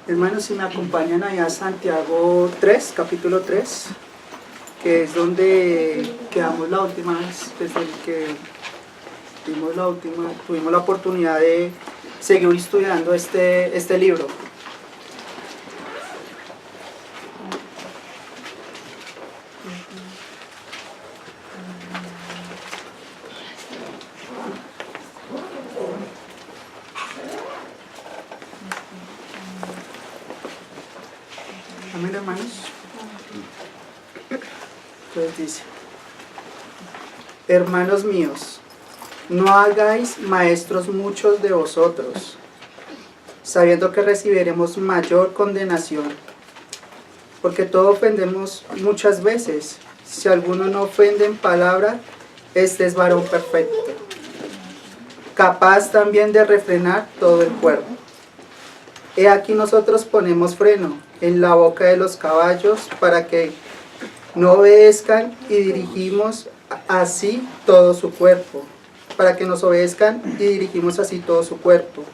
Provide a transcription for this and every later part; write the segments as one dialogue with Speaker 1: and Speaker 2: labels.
Speaker 1: Hermanos, si me acompañan allá a Santiago 3, capítulo 3, que es donde quedamos la última vez, desde el que tuvimos la oportunidad de seguir estudiando este libro. Amén, hermanos. Entonces dice: hermanos míos, no hagáis maestros muchos de vosotros, sabiendo que recibiremos mayor condenación. Porque todos ofendemos muchas veces. Si alguno no ofende en palabra, este es varón perfecto, capaz también de refrenar todo el cuerpo. He aquí nosotros ponemos freno en la boca de los caballos para que no obedezcan y dirigimos así todo su cuerpo. Para que nos obedezcan y dirigimos así todo su cuerpo.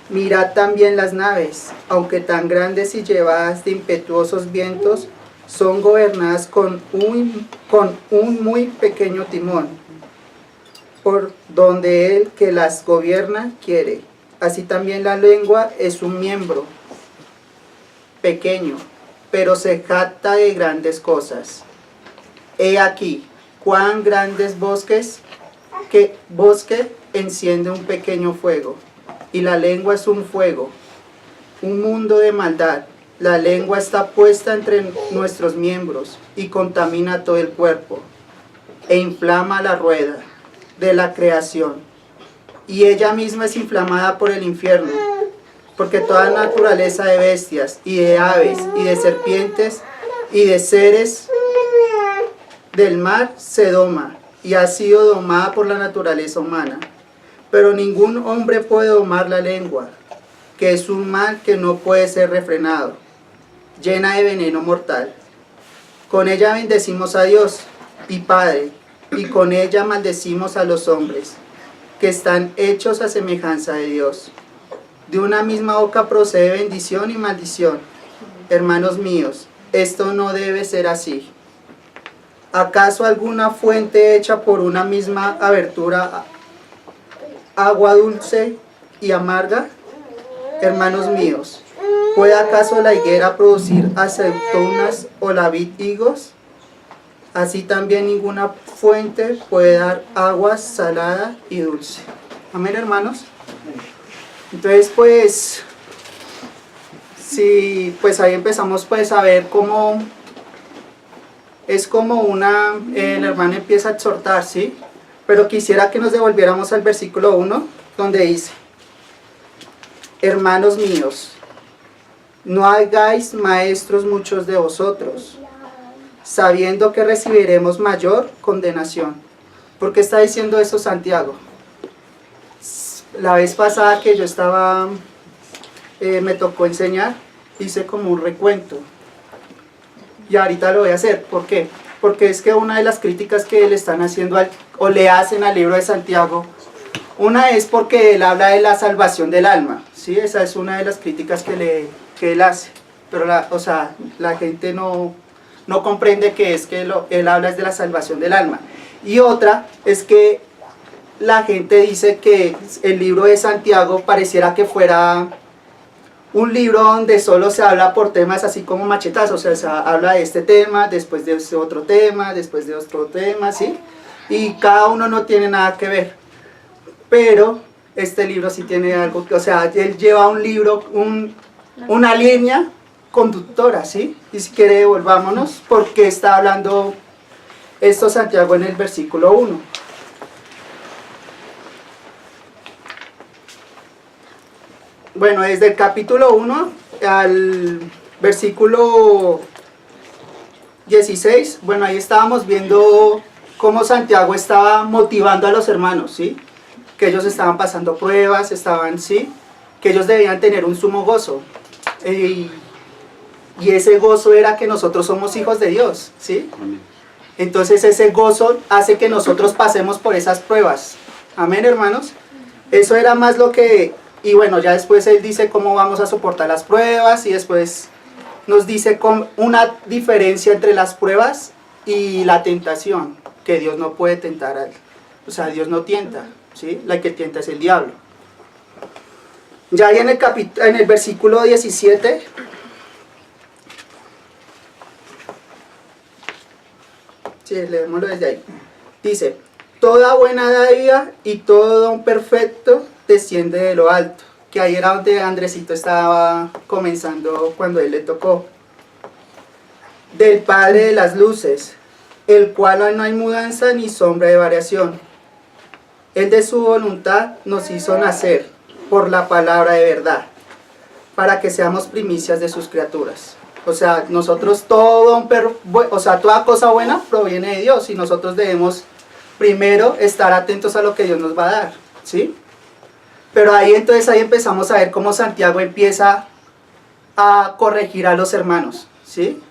Speaker 1: Mirad también las naves, aunque tan grandes y llevadas de impetuosos vientos, son gobernadas con un muy pequeño timón, por donde el que las gobierna quiere. Así también la lengua es un miembro pequeño, pero se jacta de grandes cosas. He aquí, cuán grandes bosque enciende un pequeño fuego, y la lengua es un fuego, un mundo de maldad. La lengua está puesta entre nuestros miembros y contamina todo el cuerpo, e inflama la rueda de la creación, y ella misma es inflamada por el infierno, porque toda naturaleza de bestias, y de aves, y de serpientes, y de seres del mar se doma, y ha sido domada por la naturaleza humana. Pero ningún hombre puede domar la lengua, que es un mal que no puede ser refrenado, llena de veneno mortal. Con ella bendecimos a Dios y Padre, y con ella maldecimos a los hombres, que están hechos a semejanza de Dios. De una misma boca procede bendición y maldición. Hermanos míos, esto no debe ser así. ¿Acaso alguna fuente hecha por una misma abertura agua dulce y amarga? Hermanos míos, ¿puede acaso la higuera producir aceitunas o la vid higos? Así también ninguna fuente puede dar agua salada y dulce. Amén, hermanos. Entonces, pues, sí, pues ahí empezamos pues a ver cómo es como el hermano empieza a exhortar, ¿sí? Pero quisiera que nos devolviéramos al versículo 1, donde dice: hermanos míos, no hagáis maestros muchos de vosotros, sabiendo que recibiremos mayor condenación. ¿Por qué está diciendo eso Santiago? La vez pasada que yo estaba, me tocó enseñar, hice como un recuento. Y ahorita lo voy a hacer. ¿Por qué? Porque es que una de las críticas que le están haciendo o le hacen al libro de Santiago, una es porque él habla de la salvación del alma, ¿sí? Esa es una de las críticas que él hace. Pero la gente no comprende que es que él habla es de la salvación del alma. Y otra es que la gente dice que el libro de Santiago pareciera que fuera un libro donde solo se habla por temas así como machetazos, o sea, se habla de este tema, después de este otro tema, después de otro tema, ¿sí? Y cada uno no tiene nada que ver. Pero este libro sí tiene algo que, o sea, él lleva un libro, una línea conductora, ¿sí? Y si quiere, volvámonos, porque está hablando esto Santiago en el versículo 1. Bueno, desde el capítulo 1 al versículo 16, bueno, ahí estábamos viendo cómo Santiago estaba motivando a los hermanos, ¿sí? Que ellos estaban pasando pruebas, ¿sí? Que ellos debían tener un sumo gozo. Y ese gozo era que nosotros somos hijos de Dios, ¿sí? Entonces ese gozo hace que nosotros pasemos por esas pruebas. Amén, hermanos. Eso era más lo que Y bueno, ya después él dice cómo vamos a soportar las pruebas y después nos dice una diferencia entre las pruebas y la tentación, que Dios no puede tentar a él. O sea, Dios no tienta, ¿sí? La que tienta es el diablo. Ya ahí en el versículo 17, sí, leémoslo desde ahí, dice: toda buena dádiva y todo don perfecto desciende de lo alto. Que ahí era donde Andresito estaba comenzando cuando él le tocó. Del Padre de las luces, el cual no hay mudanza ni sombra de variación. Él de su voluntad nos hizo nacer por la palabra de verdad, para que seamos primicias de sus criaturas. O sea, nosotros toda cosa buena proviene de Dios y nosotros debemos primero estar atentos a lo que Dios nos va a dar, ¿sí? Pero ahí empezamos a ver cómo Santiago empieza a corregir a los hermanos, ¿sí?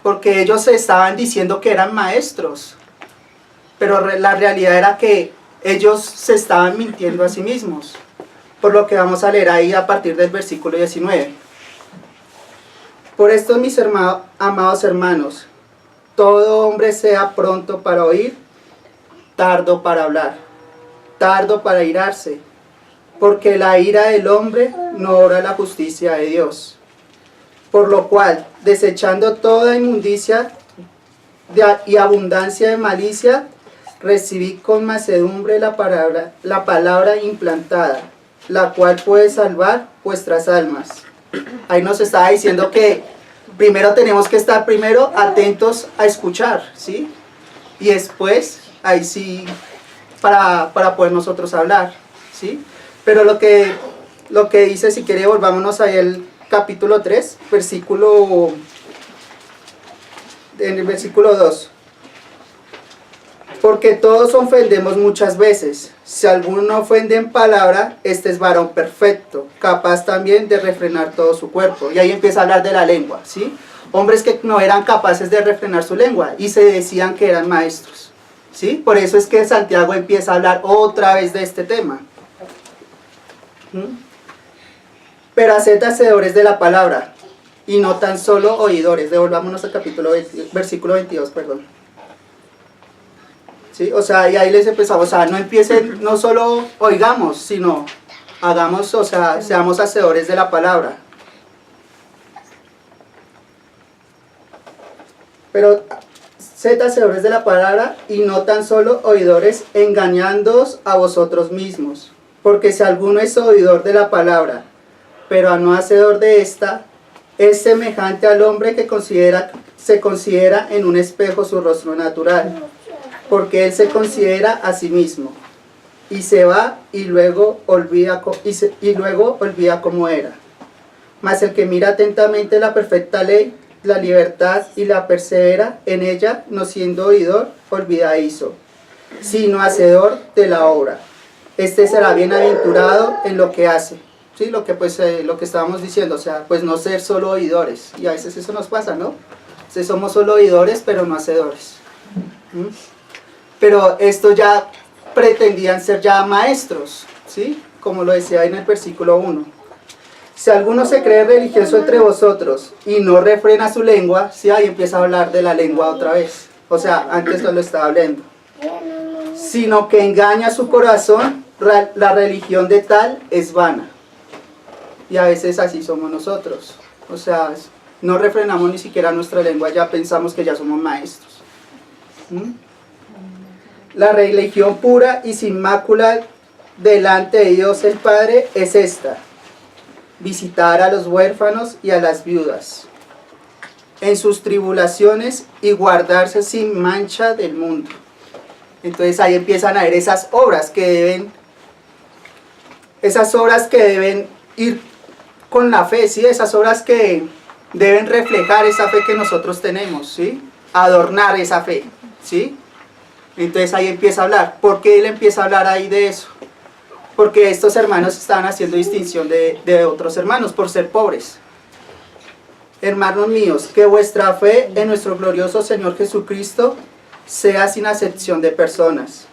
Speaker 1: Porque ellos se estaban diciendo que eran maestros, pero la realidad era que ellos se estaban mintiendo a sí mismos. Por lo que vamos a leer ahí a partir del versículo 19. Por esto, mis amados hermanos, todo hombre sea pronto para oír, tardo para hablar, tardo para irarse, porque la ira del hombre no obra la justicia de Dios. Por lo cual, desechando toda inmundicia y abundancia de malicia, recibid con mansedumbre la palabra implantada, la cual puede salvar vuestras almas. Ahí nos estaba diciendo que primero tenemos que estar atentos a escuchar, ¿sí? Y después, ahí sí, para poder nosotros hablar, ¿sí? Pero lo que dice, si quiere, volvámonos ahí al capítulo 3, en el versículo 2. Porque todos ofendemos muchas veces. Si alguno ofende en palabra, este es varón perfecto, capaz también de refrenar todo su cuerpo. Y ahí empieza a hablar de la lengua, ¿sí? Hombres que no eran capaces de refrenar su lengua y se decían que eran maestros, ¿sí? Por eso es que Santiago empieza a hablar otra vez de este tema. Pero haced hacedores de la palabra y no tan solo oidores. Devolvámonos al versículo 22, perdón. ¿Sí? O sea, y ahí les empezamos, o sea, no solo oigamos, sino hagamos, o sea, seamos hacedores de la palabra. Pero sed hacedores de la palabra y no tan solo oidores, engañándoos a vosotros mismos. Porque si alguno es oidor de la palabra, pero no hacedor de esta, es semejante al hombre que se considera en un espejo su rostro natural, porque él se considera a sí mismo, y se va y luego olvida cómo era. Mas el que mira atentamente la perfecta ley, la libertad, y la persevera en ella, no siendo oidor olvidadizo, sino hacedor de la obra, este será bienaventurado en lo que hace. Sí, lo que estábamos diciendo, o sea, pues no ser solo oidores, y a veces eso nos pasa, ¿no? Si somos solo oidores, pero no hacedores. Pero esto ya pretendían ser ya maestros, ¿sí? Como lo decía en el versículo 1. Si alguno se cree religioso entre vosotros y no refrena su lengua, ¿sí? Ahí empieza a hablar de la lengua otra vez. O sea, antes no lo estaba hablando. Sino que engaña su corazón, la religión de tal es vana. Y a veces así somos nosotros. O sea, no refrenamos ni siquiera nuestra lengua, ya pensamos que ya somos maestros. La religión pura y sin mácula delante de Dios el Padre es esta: visitar a los huérfanos y a las viudas en sus tribulaciones y guardarse sin mancha del mundo. Entonces ahí empiezan a ver esas obras que deben ir con la fe, ¿sí? Esas obras que deben reflejar esa fe que nosotros tenemos, ¿sí? Adornar esa fe, ¿sí? Entonces ahí empieza a hablar. ¿Por qué él empieza a hablar ahí de eso? Porque estos hermanos estaban haciendo distinción de otros hermanos por ser pobres. Hermanos míos, que vuestra fe en nuestro glorioso Señor Jesucristo sea sin acepción de personas.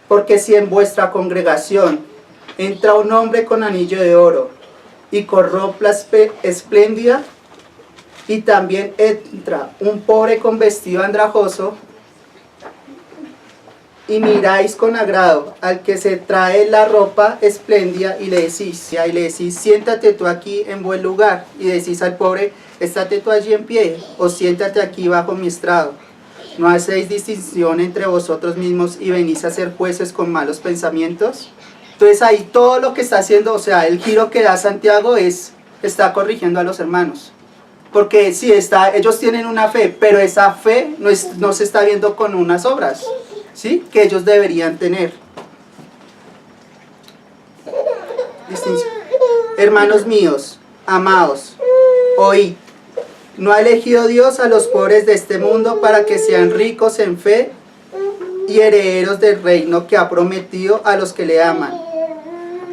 Speaker 1: Porque si en vuestra congregación entra un hombre con anillo de oro y con ropa espléndida, y también entra un pobre con vestido andrajoso, y miráis con agrado al que se trae la ropa espléndida y le decís, siéntate tú aquí en buen lugar, y decís al pobre, estate tú allí en pie, o siéntate aquí bajo mi estrado. ¿No hacéis distinción entre vosotros mismos y venís a ser jueces con malos pensamientos? Entonces ahí todo lo que está haciendo, o sea, el giro que da Santiago está corrigiendo a los hermanos. Porque sí, ellos tienen una fe, pero esa fe no se está viendo con unas obras, ¿sí?, que ellos deberían tener. Distinción. Hermanos míos, amados, oíd. ¿No ha elegido Dios a los pobres de este mundo para que sean ricos en fe y herederos del reino que ha prometido a los que le aman?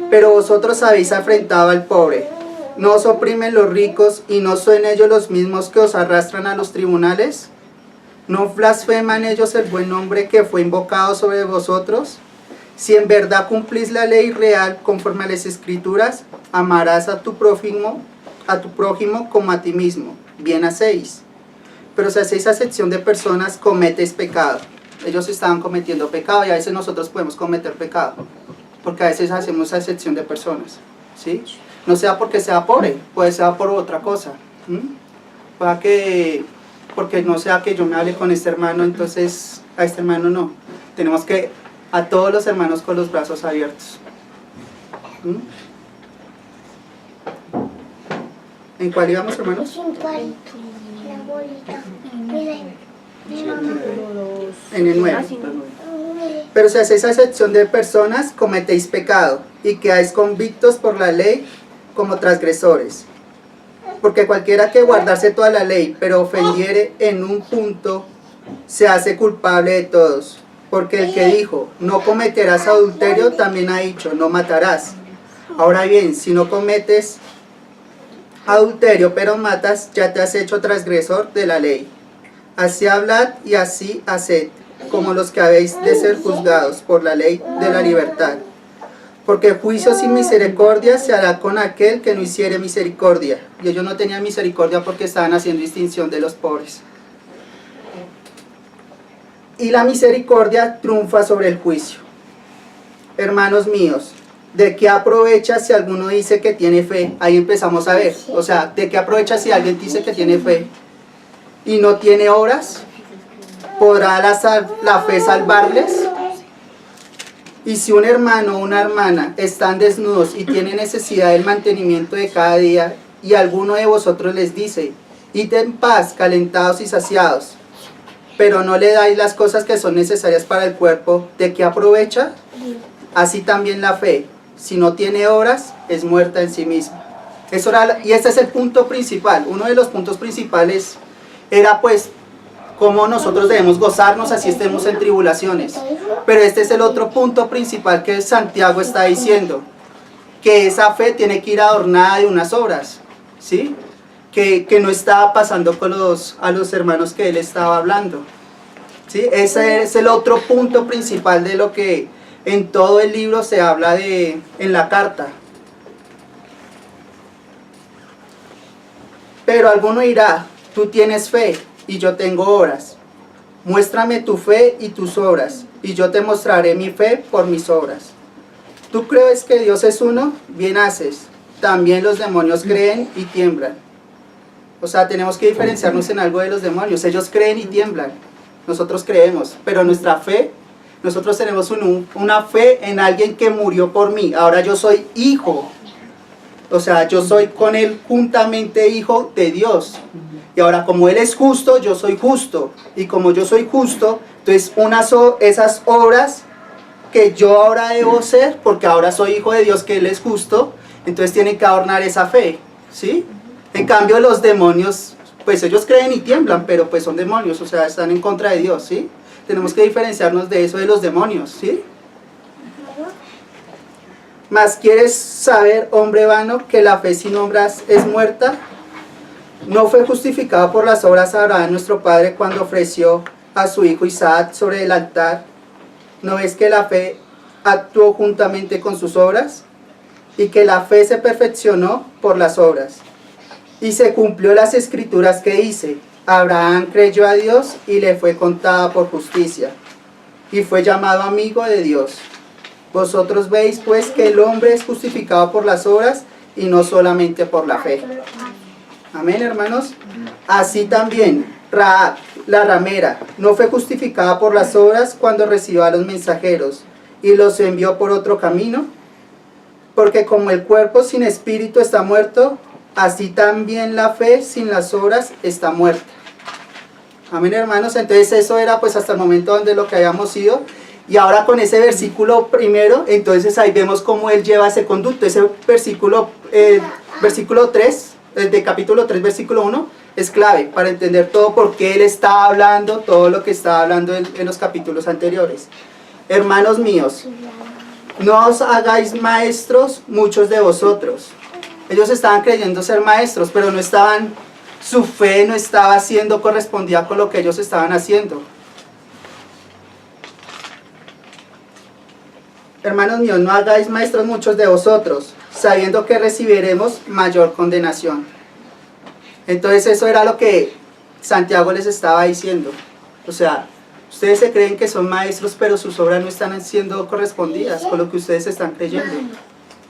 Speaker 1: Pero vosotros habéis afrentado al pobre. ¿No os oprimen los ricos y no son ellos los mismos que os arrastran a los tribunales? ¿No blasfeman ellos el buen nombre que fue invocado sobre vosotros? Si en verdad cumplís la ley real conforme a las Escrituras, amarás a tu prójimo como a ti mismo. Bien hacéis. Pero si hacéis acepción de personas, cometéis pecado. Ellos estaban cometiendo pecado y a veces nosotros podemos cometer pecado, porque a veces hacemos acepción de personas, ¿sí? No sea porque sea pobre, puede ser por otra cosa. Porque no sea que yo me hable con este hermano, entonces a este hermano no. Tenemos que a todos los hermanos con los brazos abiertos. ¿En cuál íbamos, hermanos? En el 9. Pero si hacéis acepción de personas, cometéis pecado, y quedáis convictos por la ley como transgresores. Porque cualquiera que guardase toda la ley, pero ofendiere en un punto, se hace culpable de todos. Porque el que dijo, no cometerás adulterio, también ha dicho, no matarás. Ahora bien, si no cometes adulterio, pero matas, ya te has hecho transgresor de la ley. Así hablad y así haced, como los que habéis de ser juzgados por la ley de la libertad. Porque juicio sin misericordia se hará con aquel que no hiciere misericordia. Y ellos no tenían misericordia porque estaban haciendo distinción de los pobres. Y la misericordia triunfa sobre el juicio. Hermanos míos, ¿de qué aprovecha si alguno dice que tiene fe? Ahí empezamos a ver. O sea, ¿de qué aprovecha si alguien dice que tiene fe y no tiene obras? ¿Podrá la fe salvarles? Y si un hermano o una hermana están desnudos y tienen necesidad del mantenimiento de cada día, y alguno de vosotros les dice, id en paz, calentados y saciados, pero no le dais las cosas que son necesarias para el cuerpo, ¿de qué aprovecha? Así también la fe, si no tiene obras, es muerta en sí misma. Y este es el punto principal. Uno de los puntos principales era pues cómo nosotros debemos gozarnos así estemos en tribulaciones. Pero este es el otro punto principal que Santiago está diciendo, que esa fe tiene que ir adornada de unas obras, ¿sí? Que no estaba pasando con a los hermanos que él estaba hablando, ¿sí? Ese es el otro punto principal de lo que en todo el libro se habla en la carta. Pero alguno dirá, tú tienes fe y yo tengo obras. Muéstrame tu fe y tus obras, y yo te mostraré mi fe por mis obras. ¿Tú crees que Dios es uno? Bien haces. También los demonios creen y tiemblan. O sea, tenemos que diferenciarnos en algo de los demonios. Ellos creen y tiemblan. Nosotros creemos, pero nuestra fe, nosotros tenemos una fe en alguien que murió por mí. Ahora yo soy hijo. O sea, yo soy con él juntamente hijo de Dios. Y ahora como él es justo, yo soy justo. Y como yo soy justo, entonces esas obras que yo ahora debo ser, porque ahora soy hijo de Dios, que él es justo, entonces tienen que adornar esa fe, ¿sí? En cambio los demonios, pues ellos creen y tiemblan, pero pues son demonios, o sea, están en contra de Dios, ¿sí? Tenemos que diferenciarnos de eso de los demonios, ¿sí? Mas ¿quieres saber, hombre vano, que la fe sin obras es muerta? ¿No fue justificado por las obras Abraham nuestro padre cuando ofreció a su hijo Isaac sobre el altar? ¿No ves que la fe actuó juntamente con sus obras? y que la fe se perfeccionó por las obras. Y se cumplió las escrituras que dice: Abraham creyó a Dios y le fue contada por justicia, y fue llamado amigo de Dios. Vosotros veis pues que el hombre es justificado por las obras y no solamente por la fe. Amén, hermanos. Así también Rahab, la ramera, no fue justificada por las obras cuando recibió a los mensajeros y los envió por otro camino, porque como el cuerpo sin espíritu está muerto, así también la fe sin las obras está muerta. Amén, hermanos. Entonces eso era pues hasta el momento donde lo que habíamos ido. Y ahora con ese versículo primero, entonces ahí vemos cómo él lleva ese conducto. Ese versículo 3, de capítulo 3, versículo 1, es clave para entender todo por qué él está hablando, todo lo que estaba hablando en los capítulos anteriores. Hermanos míos, no os hagáis maestros muchos de vosotros. Ellos estaban creyendo ser maestros, pero no estaban, su fe no estaba siendo correspondida con lo que ellos estaban haciendo. Hermanos míos, no hagáis maestros muchos de vosotros, sabiendo que recibiremos mayor condenación. Entonces eso era lo que Santiago les estaba diciendo. O sea, ustedes se creen que son maestros, pero sus obras no están siendo correspondidas con lo que ustedes están creyendo.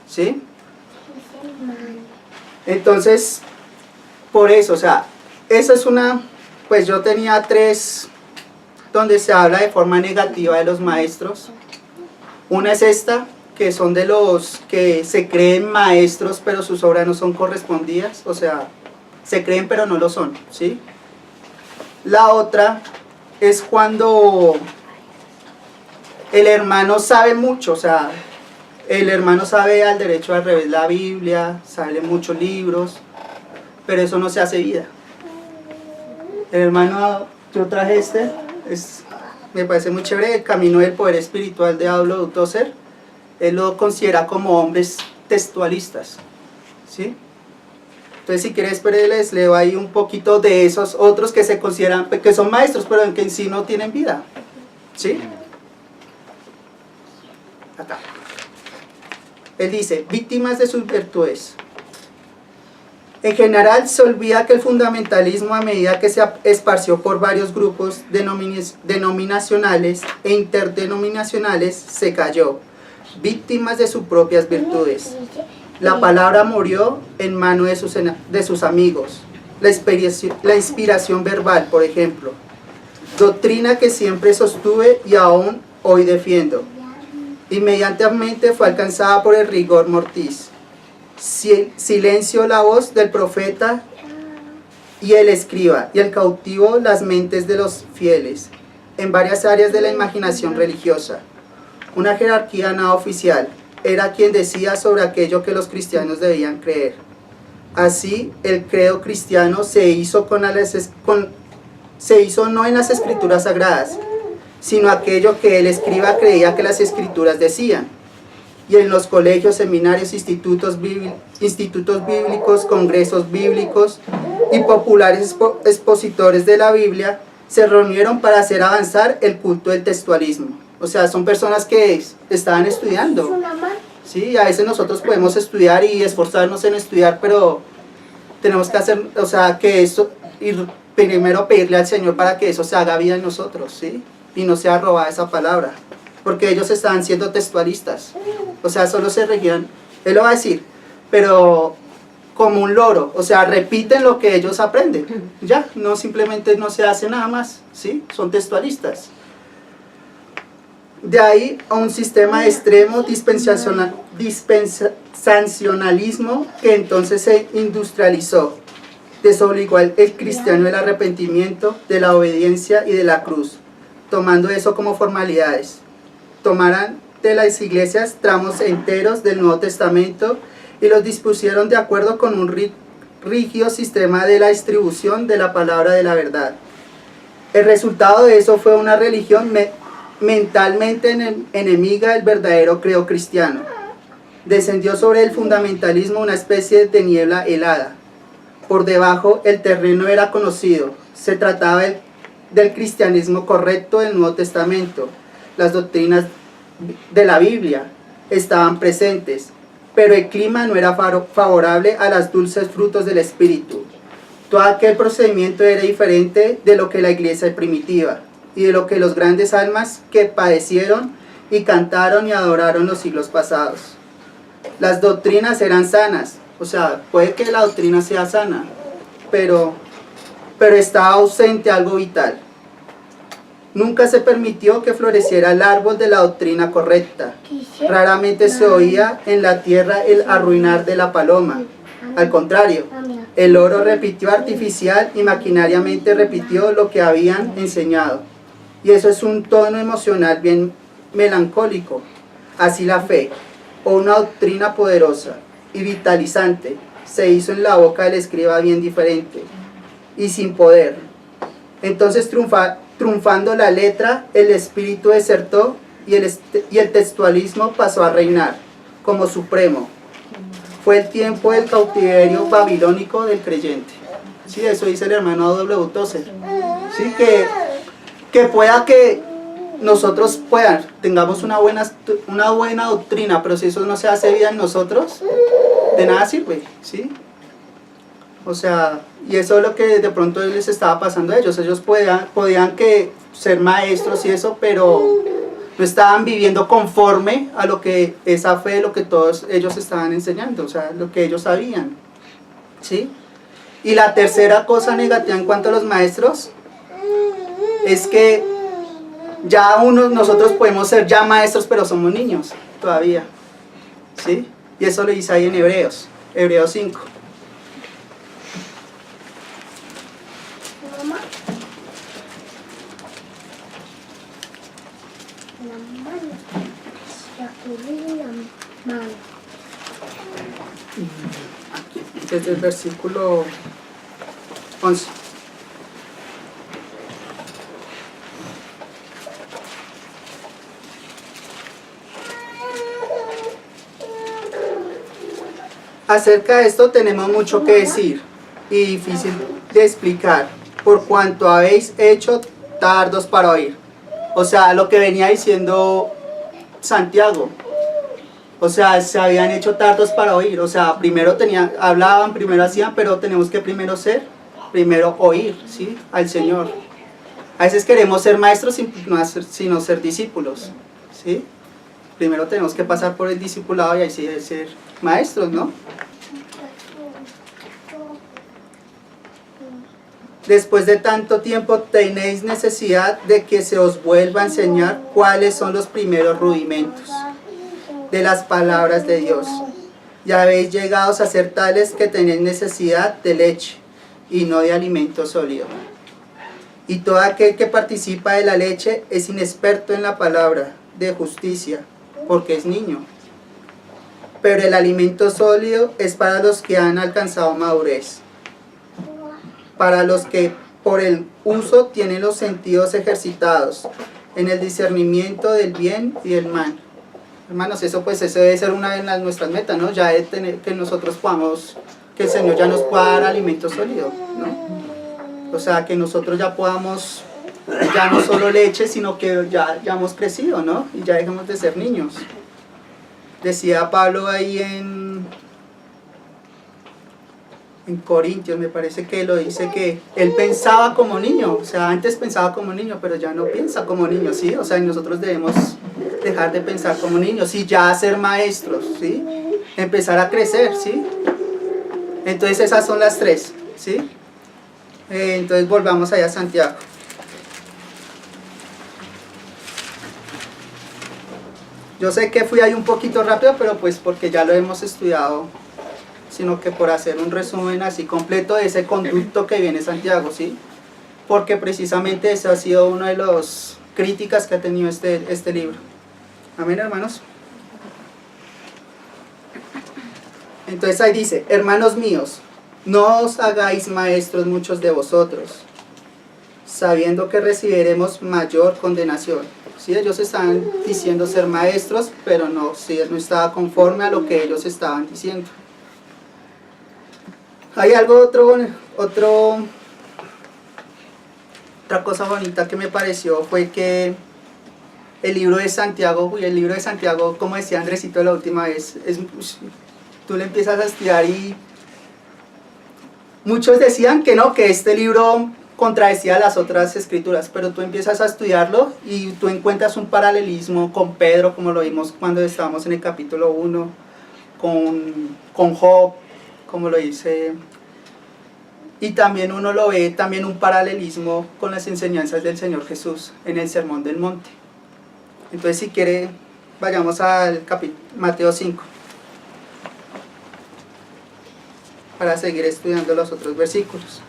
Speaker 1: ¿Sí? Entonces, por eso, o sea, esa es una, pues yo tenía 3 donde se habla de forma negativa de los maestros. Una es esta, que son de los que se creen maestros, pero sus obras no son correspondidas, o sea, se creen pero no lo son, ¿sí? La otra es cuando el hermano sabe mucho, o sea, el hermano sabe al derecho al revés la Biblia, sabe muchos libros, pero eso no se hace vida. El hermano, yo traje me parece muy chévere, El camino del poder espiritual de Aldous Tozer. Él lo considera como hombres textualistas, ¿sí? Entonces si quieres, pero les leo ahí un poquito de esos otros que se consideran, que son maestros, pero que en sí no tienen vida, ¿sí? Acá. Él dice: víctimas de sus virtudes. En general se olvida que el fundamentalismo, a medida que se esparció por varios grupos denominacionales e interdenominacionales, se cayó, víctimas de sus propias virtudes. La palabra murió en manos de sus amigos. La inspiración verbal, por ejemplo, doctrina que siempre sostuve y aún hoy defiendo, inmediatamente fue alcanzada por el rigor mortis. Silencio la voz del profeta y el escriba, y el cautivo las mentes de los fieles, en varias áreas de la imaginación religiosa. Una jerarquía nada oficial era quien decía sobre aquello que los cristianos debían creer. Así, el credo cristiano se hizo no en las escrituras sagradas, sino aquello que el escriba creía que las escrituras decían. Y en los colegios, seminarios, institutos bíblicos, congresos bíblicos y populares expositores de la Biblia se reunieron para hacer avanzar el culto del textualismo. O sea, son personas que estaban estudiando. Sí, a veces nosotros podemos estudiar y esforzarnos en estudiar, pero tenemos que hacer, o sea, que eso, y primero pedirle al Señor para que eso se haga vida en nosotros, ¿sí? Y no sea robada esa palabra. Porque ellos estaban siendo textualistas, o sea, solo se regían, él lo va a decir, pero como un loro, o sea, repiten lo que ellos aprenden, ya, no simplemente no se hace nada más, ¿sí? Son textualistas. De ahí a un sistema de extremo dispensacionalismo que entonces se industrializó, desobligó al cristiano del arrepentimiento, de la obediencia y de la cruz, tomando eso como formalidades. Tomaran de las iglesias tramos enteros del Nuevo Testamento y los dispusieron de acuerdo con un rígido sistema de la distribución de la palabra de la verdad. El resultado de eso fue una religión mentalmente enemiga del verdadero credo cristiano. Descendió sobre el fundamentalismo una especie de niebla helada. Por debajo el terreno era conocido. Se trataba del cristianismo correcto del Nuevo Testamento. Las doctrinas de la Biblia estaban presentes, pero el clima no era favorable a los dulces frutos del Espíritu. Todo aquel procedimiento era diferente de lo que la iglesia primitiva y de lo que los grandes almas que padecieron y cantaron y adoraron los siglos pasados. Las doctrinas eran sanas, o sea, puede que la doctrina sea sana, pero estaba ausente algo vital. Nunca se permitió que floreciera el árbol de la doctrina correcta. Raramente se oía en la tierra el arruinar de la paloma. Al contrario, el oro repitió artificial y maquinariamente repitió lo que habían enseñado. Y eso es un tono emocional bien melancólico. Así la fe, o una doctrina poderosa y vitalizante, se hizo en la boca del escriba bien diferente y sin poder. Entonces triunfando la letra, el espíritu desertó y el textualismo pasó a reinar como supremo. Fue el tiempo del cautiverio babilónico del creyente. Sí, eso dice el hermano W. Tozer. Sí, que pueda que nosotros tengamos una buena doctrina, pero si eso no se hace vida en nosotros, de nada sirve, ¿sí? O sea, y eso es lo que de pronto les estaba pasando a ellos. Ellos podían ser maestros y eso, pero no estaban viviendo conforme a lo que esa fe, lo que todos ellos estaban enseñando, o sea, lo que ellos sabían, ¿sí? Y la tercera cosa negativa en cuanto a los maestros es que ya nosotros podemos ser ya maestros, pero somos niños todavía, ¿sí? Y eso lo dice ahí en Hebreos 5. Desde el versículo 11. Acerca de esto tenemos mucho que decir y difícil de explicar, por cuanto habéis hecho tardos para oír. O sea, lo que venía diciendo Santiago. O sea, se habían hecho tardos para oír. O sea, primero hablaban, primero hacían, pero tenemos que primero oír, ¿sí? Al Señor. A veces queremos ser maestros sino ser discípulos, ¿sí? Primero tenemos que pasar por el discipulado y así de ser maestros, ¿no? Después de tanto tiempo tenéis necesidad de que se os vuelva a enseñar cuáles son los primeros rudimentos de las palabras de Dios. Ya habéis llegado a ser tales que tenéis necesidad de leche y no de alimento sólido. Y todo aquel que participa de la leche es inexperto en la palabra de justicia, porque es niño. Pero el alimento sólido es para los que han alcanzado madurez, para los que por el uso tienen los sentidos ejercitados en el discernimiento del bien y del mal. Hermanos, eso debe ser una de nuestras metas, ¿no? Ya de tener que nosotros que el Señor ya nos pueda dar alimento sólido, ¿no? O sea, que nosotros ya podamos, ya no solo leche, sino que ya hemos crecido, ¿no? Y ya dejemos de ser niños. Decía Pablo ahí en Corintios, me parece que lo dice, que él pensaba como niño, o sea, antes pensaba como niño, pero ya no piensa como niño, ¿sí? O sea, nosotros debemos dejar de pensar como niños y ya ser maestros, ¿sí? Empezar a crecer, ¿sí? Entonces esas son las tres, ¿sí? Entonces volvamos allá a Santiago. Yo sé que fui ahí un poquito rápido, pero pues porque ya lo hemos estudiado, sino que por hacer un resumen así completo de ese conducto que viene Santiago, ¿sí? Porque precisamente esa ha sido una de las críticas que ha tenido este libro. Amén, hermanos. Entonces ahí dice: hermanos míos, no os hagáis maestros muchos de vosotros, sabiendo que recibiremos mayor condenación. ¿Sí? Ellos estaban diciendo ser maestros, pero no estaba conforme a lo que ellos estaban diciendo. Hay algo otra cosa bonita que me pareció fue que el libro de Santiago, y el libro de Santiago, como decía Andresito la última vez, tú le empiezas a estudiar y muchos decían que no, que este libro contradecía las otras escrituras, pero tú empiezas a estudiarlo y tú encuentras un paralelismo con Pedro, como lo vimos cuando estábamos en el capítulo 1, con Job, como lo dice, y también uno lo ve, también un paralelismo con las enseñanzas del Señor Jesús en el Sermón del Monte. Entonces, si quiere, vayamos al Mateo 5, para seguir estudiando los otros versículos.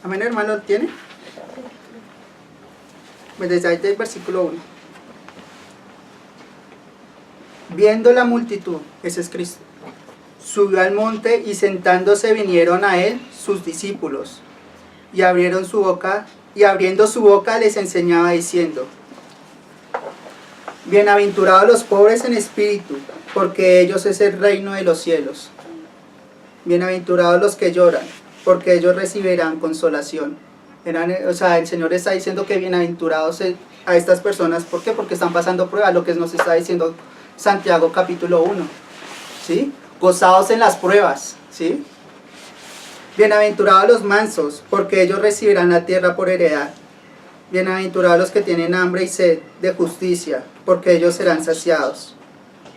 Speaker 1: Amén, hermano, ¿lo tiene? Pues desde ahí del versículo 1. Viendo la multitud, ese es Cristo, subió al monte y sentándose vinieron a él sus discípulos, y abriendo su boca les enseñaba diciendo: Bienaventurados los pobres en espíritu, porque ellos es el reino de los cielos. Bienaventurados los que lloran, porque ellos recibirán consolación. O sea, el Señor está diciendo que bienaventurados a estas personas. ¿Por qué? Porque están pasando pruebas, lo que nos está diciendo Santiago capítulo 1. ¿Sí? Gozados en las pruebas. ¿Sí? Bienaventurados los mansos, porque ellos recibirán la tierra por heredad. Bienaventurados los que tienen hambre y sed de justicia, porque ellos serán saciados.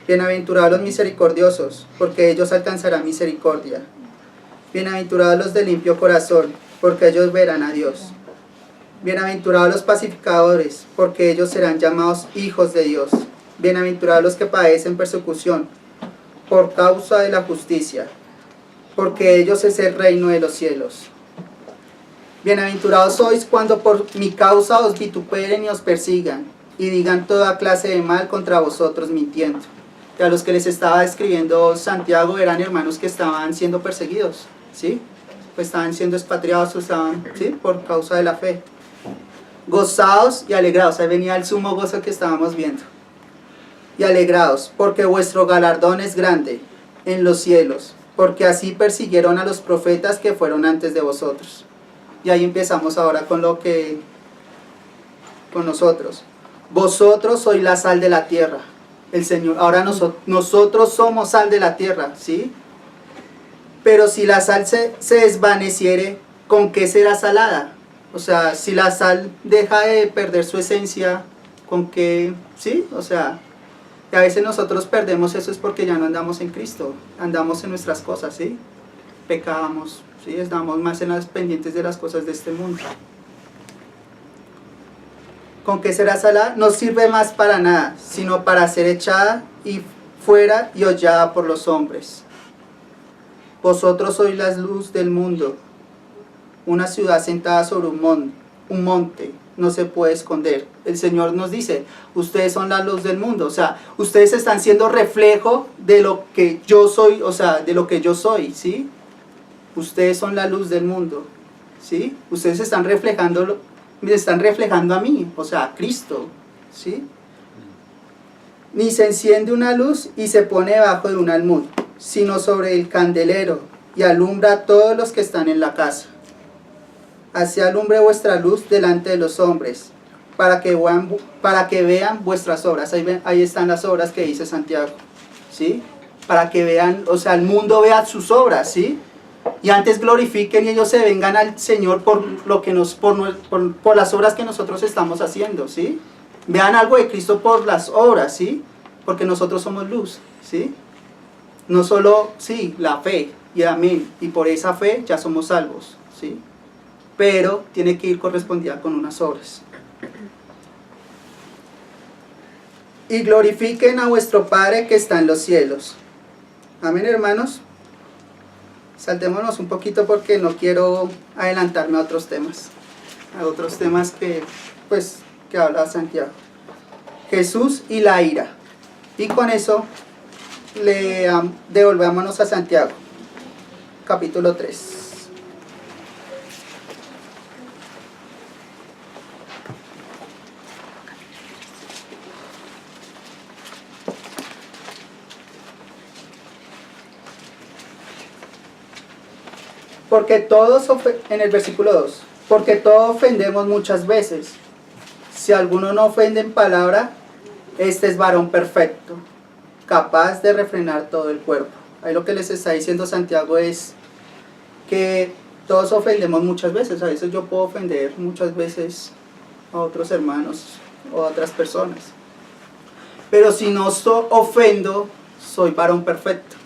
Speaker 1: Bienaventurados los misericordiosos, porque ellos alcanzarán misericordia. Bienaventurados los de limpio corazón, porque ellos verán a Dios. Bienaventurados los pacificadores, porque ellos serán llamados hijos de Dios. Bienaventurados los que padecen persecución por causa de la justicia, porque ellos es el reino de los cielos. Bienaventurados sois cuando por mi causa os vituperen y os persigan, y digan toda clase de mal contra vosotros mintiendo. Que a los que les estaba escribiendo Santiago eran hermanos que estaban siendo perseguidos, ¿sí? Pues estaban siendo expatriados, ¿sí? Por causa de la fe. Gozaos y alegrados, ahí venía el sumo gozo que estábamos viendo. Y alegrados, porque vuestro galardón es grande en los cielos, porque así persiguieron a los profetas que fueron antes de vosotros. Y ahí empezamos ahora con nosotros. Vosotros sois la sal de la tierra. El Señor, ahora nosotros somos sal de la tierra, ¿sí? Pero si la sal se desvaneciere, ¿con qué será salada? O sea, si la sal deja de perder su esencia, ¿con qué? ¿Sí? O sea, y a veces nosotros perdemos eso es porque ya no andamos en Cristo, andamos en nuestras cosas, ¿sí? Pecamos, ¿sí? Estamos más en las pendientes de las cosas de este mundo. ¿Con qué será salada? No sirve más para nada, sino para ser echada y fuera y hollada por los hombres. Vosotros sois la luz del mundo. Una ciudad sentada sobre un monte, no se puede esconder. El Señor nos dice, ustedes son la luz del mundo. O sea, ustedes están siendo reflejo de lo que yo soy, o sea, de lo que yo soy, ¿sí? Ustedes son la luz del mundo, ¿sí? Ustedes están reflejando a mí, o sea, a Cristo, ¿sí? Ni se enciende una luz y se pone debajo de un almud, sino sobre el candelero, y alumbra a todos los que están en la casa. Así alumbre vuestra luz delante de los hombres, para que vean vuestras obras. Ahí están las obras que dice Santiago, ¿sí? Para que vean, o sea, el mundo vea sus obras, ¿sí? Y antes glorifiquen y ellos se vengan al Señor por las obras que nosotros estamos haciendo, ¿sí? Vean algo de Cristo por las obras, ¿sí? Porque nosotros somos luz, ¿sí? No solo, sí, la fe, y amén, y por esa fe ya somos salvos, ¿sí? Pero tiene que ir correspondida con unas obras. Y glorifiquen a vuestro Padre que está en los cielos. Amén, hermanos. Saltémonos un poquito porque no quiero adelantarme a otros temas que habla Santiago. Jesús y la ira. Y con eso devolvámonos a Santiago. capítulo 3. Porque todos, en el versículo 2, porque todos ofendemos muchas veces. Si alguno no ofende en palabra, este es varón perfecto, capaz de refrenar todo el cuerpo. Ahí lo que les está diciendo Santiago es que todos ofendemos muchas veces. A veces yo puedo ofender muchas veces a otros hermanos o a otras personas. Pero si no ofendo, soy varón perfecto.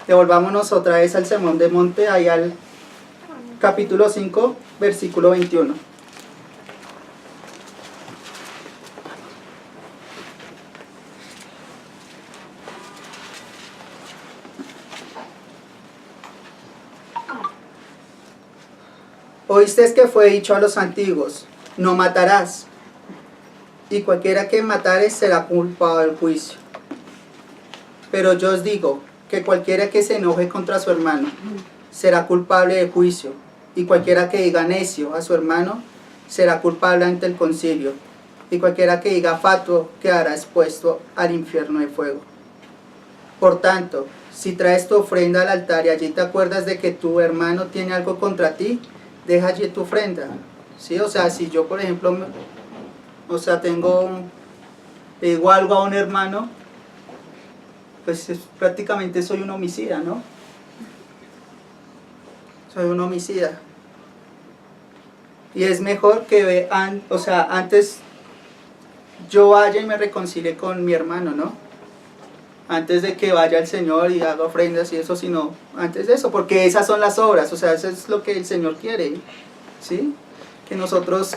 Speaker 1: Devolvámonos otra vez al Sermón del Monte, ahí al capítulo 5, versículo 21. Oísteis que fue dicho a los antiguos, no matarás, y cualquiera que matare será culpado del juicio. Pero yo os digo, que cualquiera que se enoje contra su hermano será culpable de juicio, y cualquiera que diga necio a su hermano será culpable ante el concilio, y cualquiera que diga fatuo quedará expuesto al infierno de fuego. Por tanto, si traes tu ofrenda al altar y allí te acuerdas de que tu hermano tiene algo contra ti, deja allí tu ofrenda. ¿Sí? O sea, si yo, por ejemplo, digo algo a un hermano, pues prácticamente soy un homicida, ¿no? Soy un homicida. Y es mejor que antes yo vaya y me reconcilie con mi hermano, ¿no? Antes de que vaya el Señor y haga ofrendas y eso, sino antes de eso, porque esas son las obras, o sea, eso es lo que el Señor quiere, ¿sí? Que nosotros,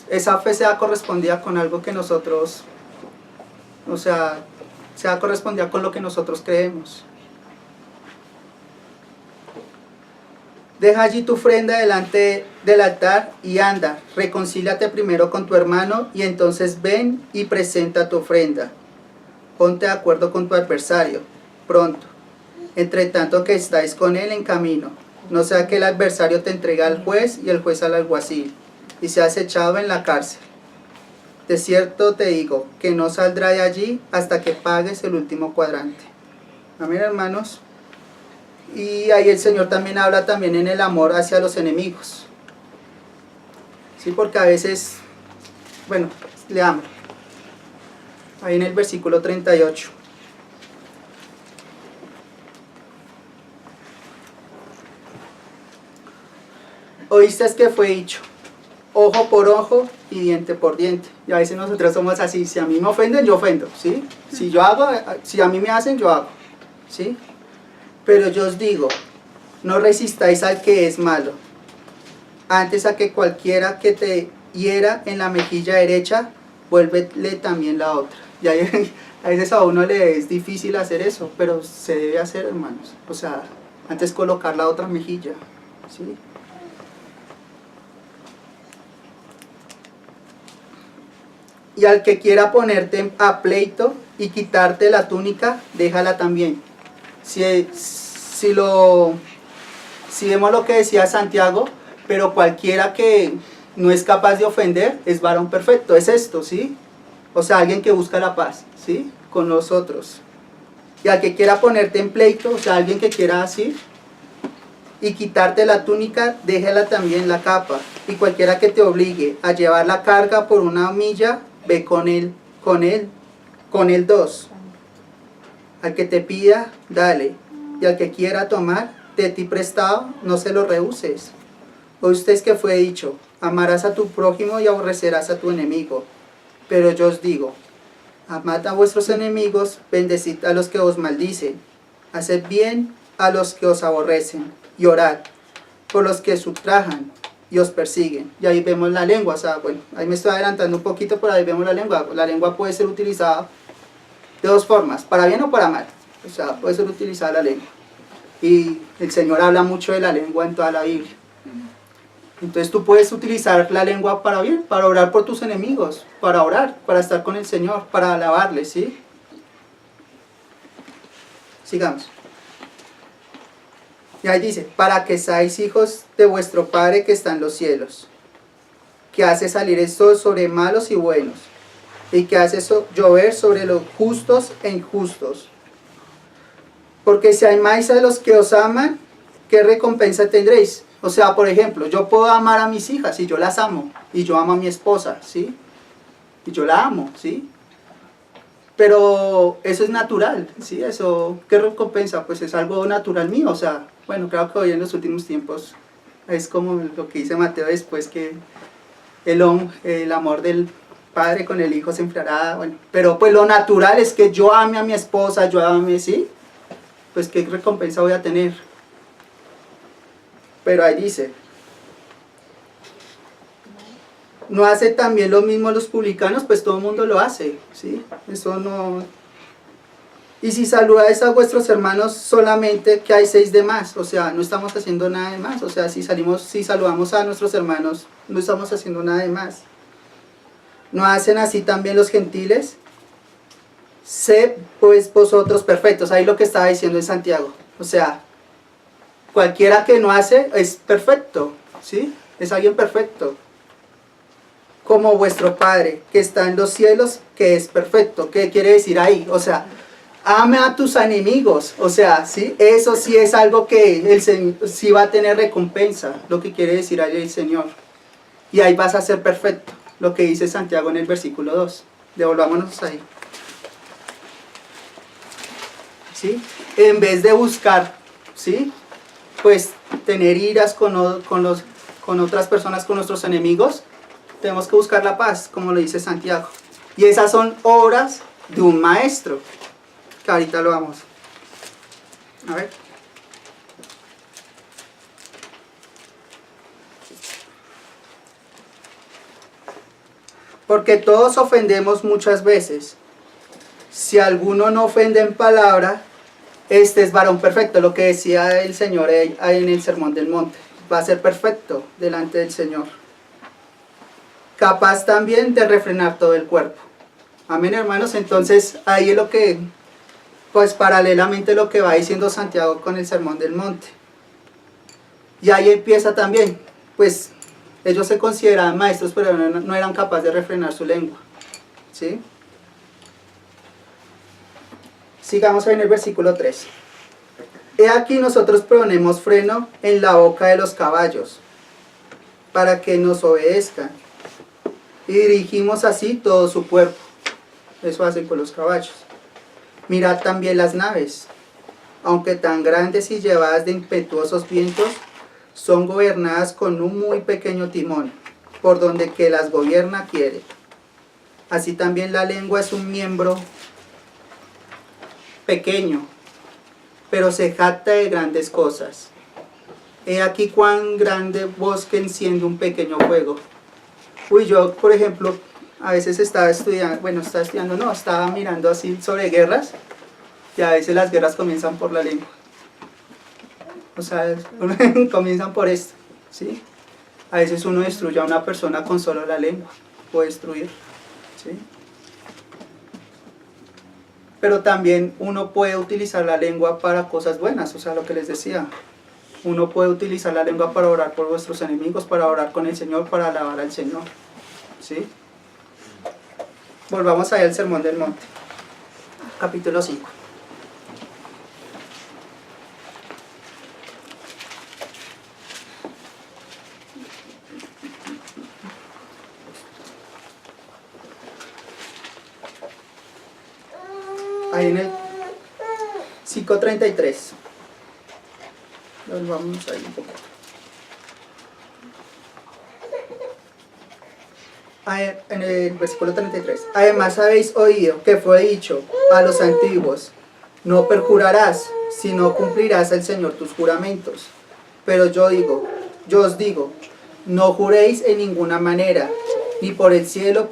Speaker 1: esa fe sea correspondida con algo que nosotros, sea correspondida con lo que nosotros creemos. Deja allí tu ofrenda delante del altar y anda, reconcíliate primero con tu hermano y entonces ven y presenta tu ofrenda. Ponte de acuerdo con tu adversario, pronto, entre tanto que estáis con él en camino, no sea que el adversario te entregue al juez y el juez al alguacil, y seas echado en la cárcel. De cierto te digo, que no saldrá de allí hasta que pagues el último cuadrante. Amén, hermanos. Y ahí el Señor también habla también en el amor hacia los enemigos. Sí, porque a veces, bueno, leamos. Ahí en el versículo 38. Oíste que fue dicho, ojo por ojo y diente por diente. Y a veces nosotros somos así, si a mí me ofenden, yo ofendo, ¿sí? Si a mí me hacen, yo hago, ¿sí? Pero yo os digo, no resistáis al que es malo, antes a que cualquiera que te hiera en la mejilla derecha, vuélvele también la otra. Y a veces a uno le es difícil hacer eso, pero se debe hacer, hermanos. O sea, antes colocar la otra mejilla, ¿sí? Y al que quiera ponerte a pleito y quitarte la túnica, déjala también. Si vemos lo que decía Santiago, pero cualquiera que no es capaz de ofender es varón perfecto, es esto, ¿sí? O sea, alguien que busca la paz, ¿sí? Con nosotros. Y al que quiera ponerte en pleito, o sea, alguien que quiera así, y quitarte la túnica, déjala también la capa. Y cualquiera que te obligue a llevar la carga por una milla, ve con él 2. Al que te pida, dale. Y al que quiera tomar de ti prestado, no se lo rehuses. Oísteis que fue dicho, amarás a tu prójimo y aborrecerás a tu enemigo. Pero yo os digo, amad a vuestros enemigos, bendecid a los que os maldicen, haced bien a los que os aborrecen, y orad por los que os ultrajan y os persiguen. Y ahí vemos la lengua, o sea, bueno, ahí me estoy adelantando un poquito, pero ahí vemos la lengua. La lengua puede ser utilizada de dos formas, para bien o para mal. O sea, puede ser utilizada la lengua. Y el Señor habla mucho de la lengua en toda la Biblia. Entonces tú puedes utilizar la lengua para bien, para orar por tus enemigos, para orar, para estar con el Señor, para alabarle, ¿sí? Sigamos. Y ahí dice, para que seáis hijos de vuestro Padre que está en los cielos, que hace salir el sol sobre malos y buenos, y que hace llover sobre los justos e injustos. Porque si amáis a los que os aman, ¿qué recompensa tendréis? O sea, por ejemplo, yo puedo amar a mis hijas y yo las amo, y yo amo a mi esposa, ¿sí? Y yo la amo, ¿sí? Pero eso es natural, ¿sí? Eso, ¿qué recompensa? Pues es algo natural mío, o sea, bueno, creo que hoy en los últimos tiempos es como lo que dice Mateo después, que el amor del padre con el hijo se enfriará, bueno, pero pues lo natural es que yo ame a mi esposa, yo ame, ¿sí? Pues ¿qué recompensa voy a tener? Pero ahí dice, ¿no hace también lo mismo los publicanos? Pues todo el mundo lo hace, ¿sí? Eso no... Y si saludáis a vuestros hermanos solamente, que hay 6 de más, o sea, no estamos haciendo nada de más, o sea, si saludamos a nuestros hermanos, no estamos haciendo nada de más. ¿No hacen así también los gentiles? Sed pues vosotros perfectos, ahí lo que estaba diciendo en Santiago, o sea, cualquiera que no hace es perfecto, ¿sí? Es alguien perfecto. Como vuestro Padre que está en los cielos, que es perfecto. ¿Qué quiere decir ahí? O sea, ama a tus enemigos, o sea, ¿sí? Eso sí es algo que el Señor sí va a tener recompensa, lo que quiere decir ahí el Señor. Y ahí vas a ser perfecto, lo que dice Santiago en el versículo 2. Devolvámonos ahí. ¿Sí? En vez de buscar, ¿sí? Pues tener iras con otras personas, con nuestros enemigos, tenemos que buscar la paz, como lo dice Santiago. Y esas son obras de un maestro, que ahorita lo vamos a ver. Porque todos ofendemos muchas veces. Si alguno no ofende en palabra, este es varón perfecto, lo que decía el Señor ahí en el Sermón del Monte. Va a ser perfecto delante del Señor. Capaz también de refrenar todo el cuerpo. Amén, hermanos. Entonces ahí es lo que, pues paralelamente lo que va diciendo Santiago con el Sermón del Monte. Y ahí empieza también, pues ellos se consideraban maestros, pero no eran capaces de refrenar su lengua, ¿sí? Sigamos en el versículo 3. He aquí nosotros ponemos freno en la boca de los caballos, para que nos obedezcan, y dirigimos así todo su cuerpo. Eso hacen con los caballos. Mirad también las naves, aunque tan grandes y llevadas de impetuosos vientos, son gobernadas con un muy pequeño timón, por donde que las gobierna quiere. Así también la lengua es un miembro pequeño, pero se jacta de grandes cosas. He aquí cuán grande bosque enciende un pequeño fuego. Uy, yo, por ejemplo, a veces estaba mirando así sobre guerras, y a veces las guerras comienzan por la lengua. O sea, comienzan por esto, ¿sí? A veces uno destruye a una persona con solo la lengua, puede destruir, ¿sí? Pero también uno puede utilizar la lengua para cosas buenas, o sea, lo que les decía. Uno puede utilizar la lengua para orar por vuestros enemigos, para orar con el Señor, para alabar al Señor, ¿sí? Volvamos allá al Sermón del Monte, capítulo 5. Ahí en el 5:33. Vamos ahí un poco. En el versículo 33. Además habéis oído que fue dicho a los antiguos: no perjurarás, sino cumplirás al Señor tus juramentos. Pero yo os digo, no juréis en ninguna manera, ni por el cielo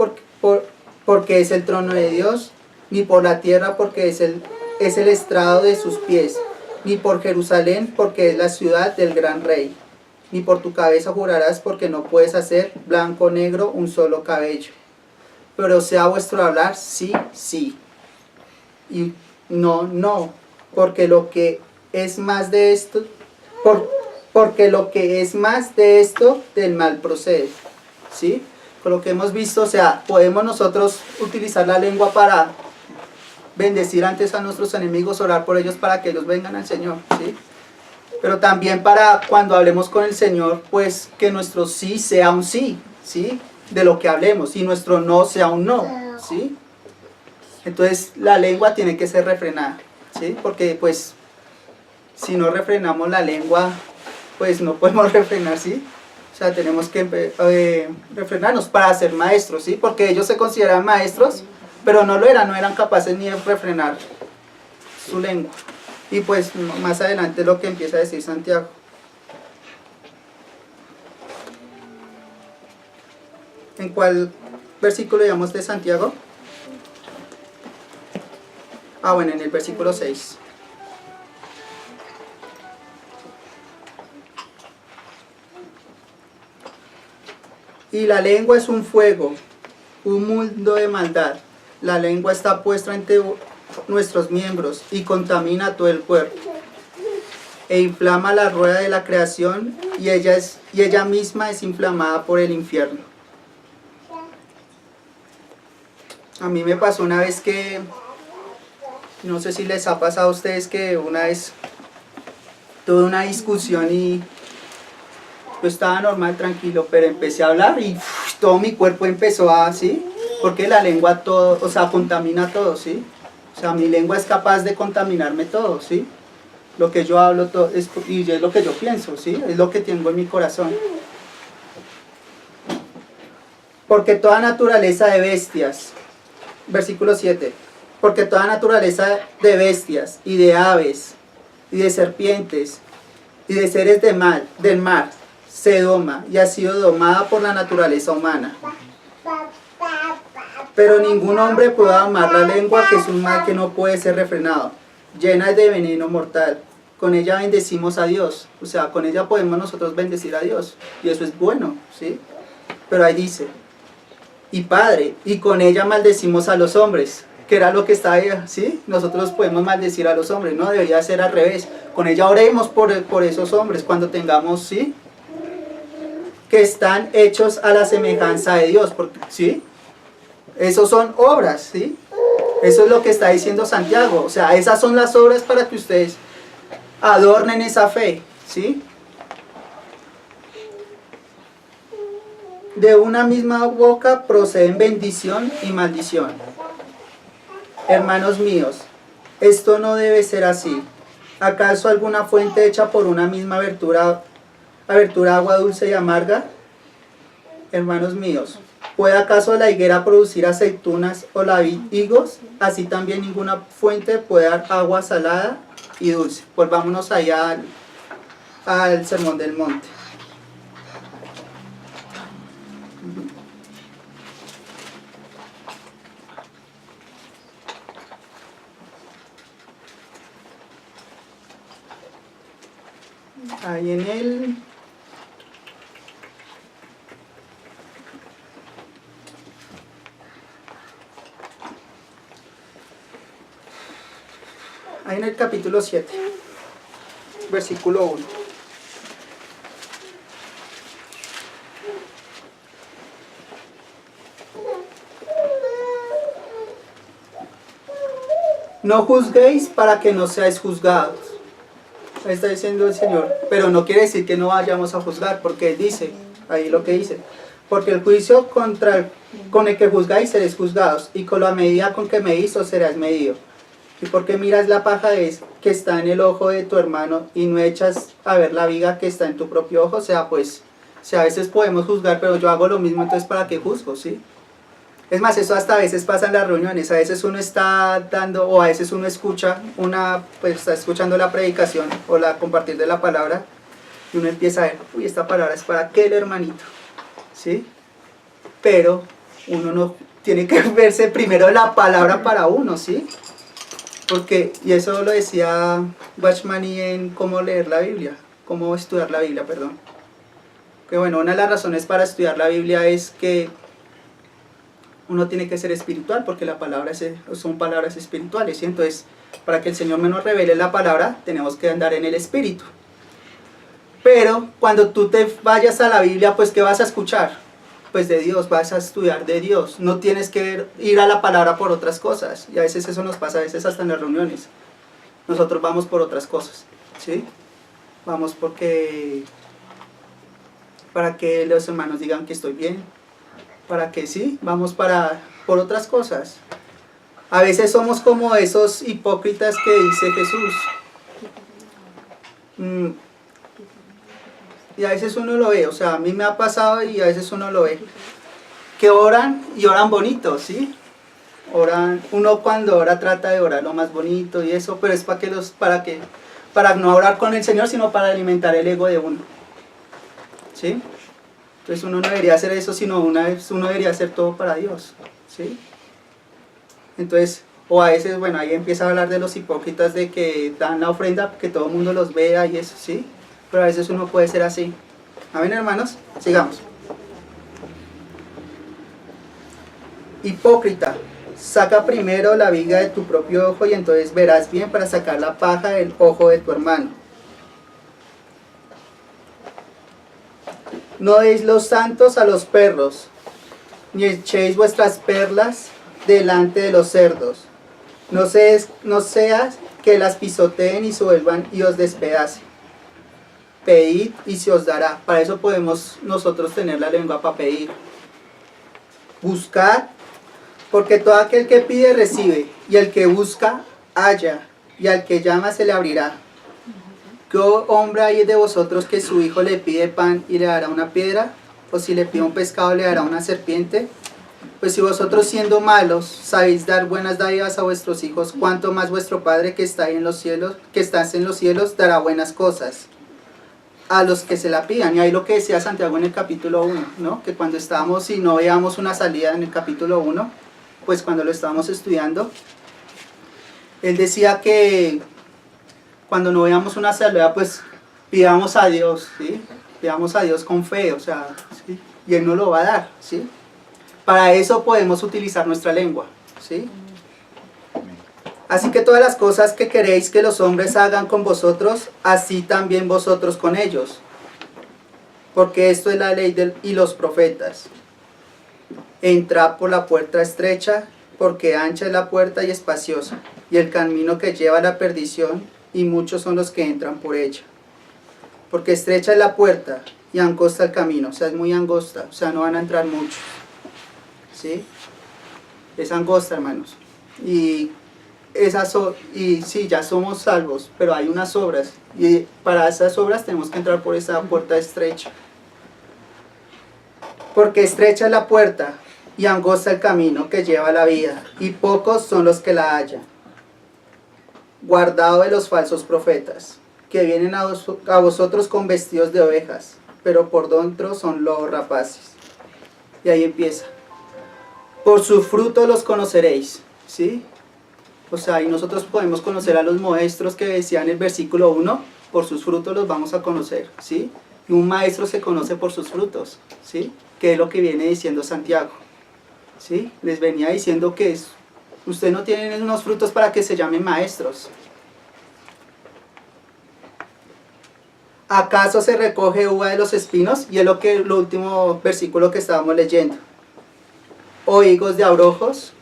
Speaker 1: porque es el trono de Dios, ni por la tierra porque es el estrado de sus pies, ni por Jerusalén porque es la ciudad del gran rey. Ni por tu cabeza jurarás, porque no puedes hacer blanco o negro un solo cabello. Pero sea vuestro hablar sí, sí, y no, no, porque lo que es más de esto, porque lo que es más de esto, del mal procede, ¿sí? Con lo que hemos visto, o sea, podemos nosotros utilizar la lengua para bendecir antes a nuestros enemigos, orar por ellos para que ellos vengan al Señor, ¿sí? Pero también para cuando hablemos con el Señor, pues que nuestro sí sea un sí, ¿sí? De lo que hablemos, y nuestro no sea un no, ¿sí? Entonces la lengua tiene que ser refrenada, ¿sí? Porque pues si no refrenamos la lengua, pues no podemos refrenar, ¿sí? O sea, tenemos que refrenarnos para ser maestros, ¿sí? Porque ellos se consideran maestros, pero no eran capaces ni de refrenar su lengua. Y pues más adelante lo que empieza a decir Santiago. ¿En cuál versículo digamos de Santiago? Ah, bueno, en el versículo 6. Y la lengua es un fuego, un mundo de maldad. La lengua está puesta entre nuestros miembros y contamina todo el cuerpo. E inflama la rueda de la creación y ella misma es inflamada por el infierno. A mí me pasó una vez que, no sé si les ha pasado a ustedes que una vez tuve una discusión y yo estaba normal, tranquilo, pero empecé a hablar y todo mi cuerpo empezó a, ¿sí? Porque la lengua todo, o sea, contamina todo, ¿sí? O sea, mi lengua es capaz de contaminarme todo, ¿sí? Lo que yo hablo todo, y es lo que yo pienso, ¿sí? Es lo que tengo en mi corazón. Porque toda naturaleza de bestias, versículo 7, porque toda naturaleza de bestias y de aves y de serpientes y de seres del mar se doma y ha sido domada por la naturaleza humana. Pero ningún hombre puede amar la lengua, que es un mal que no puede ser refrenado, llena de veneno mortal. Con ella bendecimos a Dios, o sea, con ella podemos nosotros bendecir a Dios, y eso es bueno, ¿sí? Pero ahí dice, y Padre, y con ella maldecimos a los hombres, que era lo que está ahí, ¿sí? Nosotros podemos maldecir a los hombres, no, debería ser al revés. Con ella oremos por esos hombres cuando tengamos, ¿sí? Que están hechos a la semejanza de Dios, porque, ¿sí? Esos son obras, ¿sí? Eso es lo que está diciendo Santiago, o sea, esas son las obras para que ustedes adornen esa fe, ¿sí? De una misma boca proceden bendición y maldición. Hermanos míos, esto no debe ser así. ¿Acaso alguna fuente hecha por una misma abertura agua dulce y amarga? Hermanos míos, ¿puede acaso la higuera producir aceitunas o la vid higos? Así también ninguna fuente puede dar agua salada y dulce. Pues vámonos allá al Sermón del Monte. Ahí en el capítulo 7, versículo 1. No juzguéis para que no seáis juzgados. Ahí está diciendo el Señor, pero no quiere decir que no vayamos a juzgar, porque dice, ahí lo que dice, porque el juicio con el que juzgáis seréis juzgados, y con la medida con que medís os serás medido. ¿Y por qué miras la paja que está en el ojo de tu hermano y no echas a ver la viga que está en tu propio ojo? O sea, pues, si a veces podemos juzgar, pero yo hago lo mismo, entonces ¿para qué juzgo? ¿Sí? Es más, eso hasta a veces pasa en las reuniones, a veces uno está dando, o a veces uno escucha, pues está escuchando la predicación o la compartir de la palabra, y uno empieza a ver, uy, esta palabra es para aquel hermanito, ¿sí? Pero uno no tiene que verse primero la palabra para uno, ¿sí? Porque, y eso lo decía Watchmani en cómo leer la Biblia, cómo estudiar la Biblia, perdón. Que bueno, una de las razones para estudiar la Biblia es que uno tiene que ser espiritual, porque la palabra son palabras espirituales, ¿sí? Entonces, para que el Señor nos revele la palabra, tenemos que andar en el Espíritu. Pero cuando tú te vayas a la Biblia, pues ¿qué vas a escuchar? Pues de Dios, vas a estudiar de Dios. No tienes que ir a la palabra por otras cosas. Y a veces eso nos pasa, a veces hasta en las reuniones. Nosotros vamos por otras cosas, ¿sí? Vamos para que los hermanos digan que estoy bien. Para que sí, vamos por otras cosas. A veces somos como esos hipócritas que dice Jesús. Y a veces uno lo ve, o sea, a mí me ha pasado y a veces uno lo ve. Que oran y oran bonito, ¿sí? Uno cuando ora trata de orar lo más bonito y eso, pero es para no orar con el Señor, sino para alimentar el ego de uno. ¿Sí? Entonces uno no debería hacer eso, sino uno debería hacer todo para Dios. ¿Sí? Entonces, o a veces, bueno, ahí empieza a hablar de los hipócritas de que dan la ofrenda, que todo el mundo los vea y eso, ¿sí? Pero a veces uno puede ser así. ¿Amén, hermanos? Sigamos. Hipócrita, saca primero la viga de tu propio ojo y entonces verás bien para sacar la paja del ojo de tu hermano. No deis los santos a los perros, ni echéis vuestras perlas delante de los cerdos. No seas que las pisoteen y suelvan y os despedacen. Pedid y se os dará. Para eso podemos nosotros tener la lengua para pedir. Buscad, porque todo aquel que pide recibe, y el que busca halla, y al que llama se le abrirá. ¿Qué hombre hay de vosotros que su hijo le pide pan y le dará una piedra? ¿O si le pide un pescado le dará una serpiente? Pues si vosotros siendo malos sabéis dar buenas dádivas a vuestros hijos, cuánto más vuestro Padre que está en los cielos, dará buenas cosas a los que se la pidan. Y ahí lo que decía Santiago en el capítulo 1, ¿no? Que cuando estábamos y no veíamos una salida en el capítulo 1, pues cuando lo estábamos estudiando, él decía que cuando no veamos una salida, pues pidamos a Dios, ¿sí? Pidamos a Dios con fe, o sea, ¿sí? Y Él nos lo va a dar, ¿sí? Para eso podemos utilizar nuestra lengua, ¿sí? Así que todas las cosas que queréis que los hombres hagan con vosotros, así también vosotros con ellos. Porque esto es la ley y los profetas. Entrad por la puerta estrecha, porque ancha es la puerta y espaciosa, y el camino que lleva a la perdición, y muchos son los que entran por ella. Porque estrecha es la puerta y angosta el camino, o sea, es muy angosta, o sea, no van a entrar muchos. ¿Sí? Es angosta, hermanos. Y sí, ya somos salvos, pero hay unas obras, y para esas obras tenemos que entrar por esa puerta estrecha. Porque estrecha es la puerta y angosta el camino que lleva a la vida, y pocos son los que la hallan. Guardado de los falsos profetas, que vienen a vosotros con vestidos de ovejas, pero por dentro son lobos rapaces. Y ahí empieza. Por su fruto los conoceréis, ¿sí? O sea, y nosotros podemos conocer a los maestros que decían en el versículo 1, por sus frutos los vamos a conocer, ¿sí? Y un maestro se conoce por sus frutos, ¿sí? Que es lo que viene diciendo Santiago, ¿sí? Les venía diciendo que ustedes no tienen unos frutos para que se llamen maestros. ¿Acaso se recoge uva de los espinos? Y es lo último versículo que estábamos leyendo. ¿O higos de abrojos?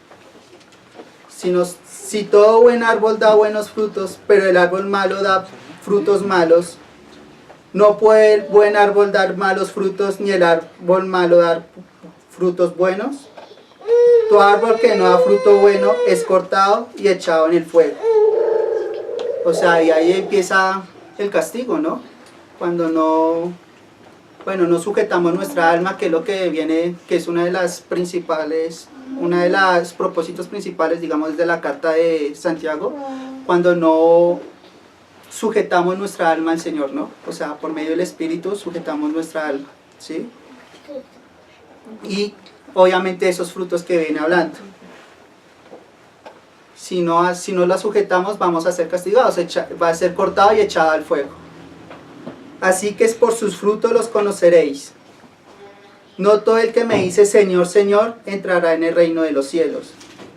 Speaker 1: Si todo buen árbol da buenos frutos, pero el árbol malo da frutos malos, ¿no puede el buen árbol dar malos frutos, ni el árbol malo dar frutos buenos? Todo árbol que no da fruto bueno es cortado y echado en el fuego. O sea, y ahí empieza el castigo, ¿no? Cuando no sujetamos nuestra alma, que es lo que viene, que es una de los propósitos principales, digamos, de la carta de Santiago, cuando no sujetamos nuestra alma al Señor, ¿no? O sea, por medio del Espíritu sujetamos nuestra alma, ¿sí? Y obviamente esos frutos que viene hablando. Si no la sujetamos, vamos a ser castigados, va a ser cortado y echado al fuego. Así que es por sus frutos los conoceréis. No todo el que me dice Señor, Señor, entrará en el reino de los cielos,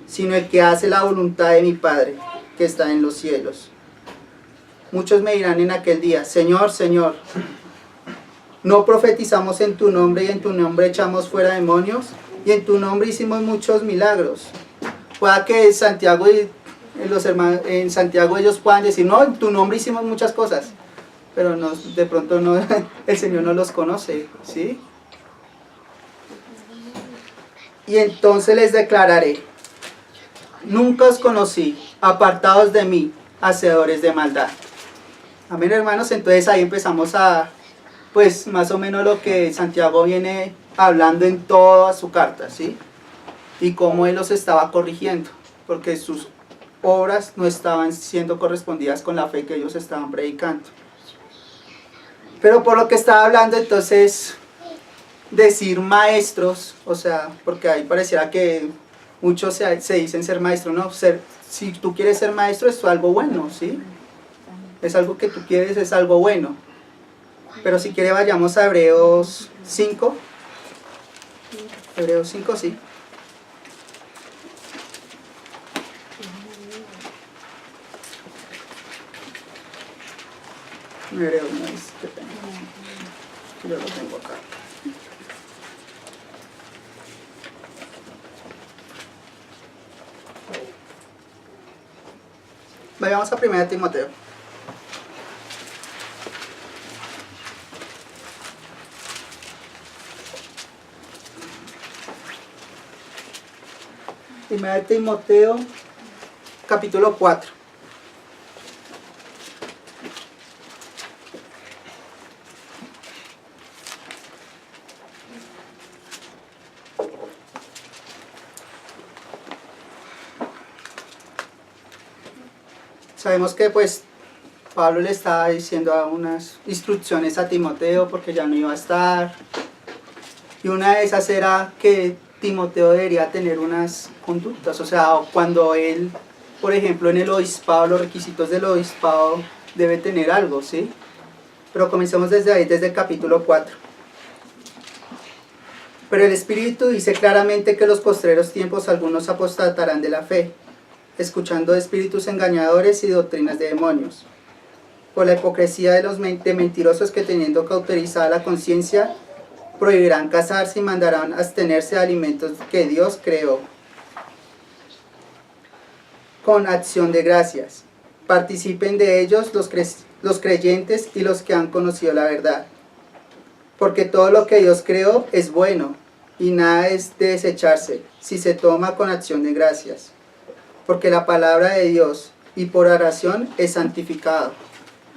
Speaker 1: sino el que hace la voluntad de mi Padre, que está en los cielos. Muchos me dirán en aquel día, Señor, Señor, No profetizamos en tu nombre y en tu nombre echamos fuera demonios y en tu nombre hicimos muchos milagros. Pueda que en Santiago y los hermanos, en Santiago ellos puedan decir, no, en tu nombre hicimos muchas cosas, pero no, de pronto no, el Señor no los conoce, ¿sí? Y entonces les declararé, nunca os conocí, apartados de mí, hacedores de maldad. Amén, hermanos. Entonces ahí empezamos a, pues más o menos lo que Santiago viene hablando en toda su carta, ¿sí? Y cómo él los estaba corrigiendo, porque sus obras no estaban siendo correspondidas con la fe que ellos estaban predicando. Pero por lo que estaba hablando, entonces, decir maestros, o sea, porque ahí pareciera que muchos se dicen ser maestros, ¿no? Si tú quieres ser maestro, es algo bueno, ¿sí? Es algo que tú quieres, es algo bueno. Pero si quiere vayamos a Hebreos 5. Hebreos 5, sí. Hebreos no es que tengo. Yo lo tengo acá. Vayamos a 1 Timoteo. Primera de Timoteo, capítulo 4. Sabemos que pues Pablo le estaba diciendo unas instrucciones a Timoteo porque ya no iba a estar. Y una de esas era que Timoteo debería tener unas conductas, o sea, cuando él, por ejemplo, en el obispado, los requisitos del obispado debe tener algo, ¿sí? Pero comencemos desde ahí, desde el capítulo 4. Pero el Espíritu dice claramente que en los postreros tiempos algunos apostatarán de la fe, escuchando espíritus engañadores y doctrinas de demonios, por la hipocresía de los mentirosos que teniendo cauterizada la conciencia, prohibirán casarse y mandarán abstenerse de alimentos que Dios creó con acción de gracias. Participen de ellos los creyentes y los que han conocido la verdad. Porque todo lo que Dios creó es bueno y nada es de desecharse si se toma con acción de gracias. Porque la palabra de Dios y por oración es santificado.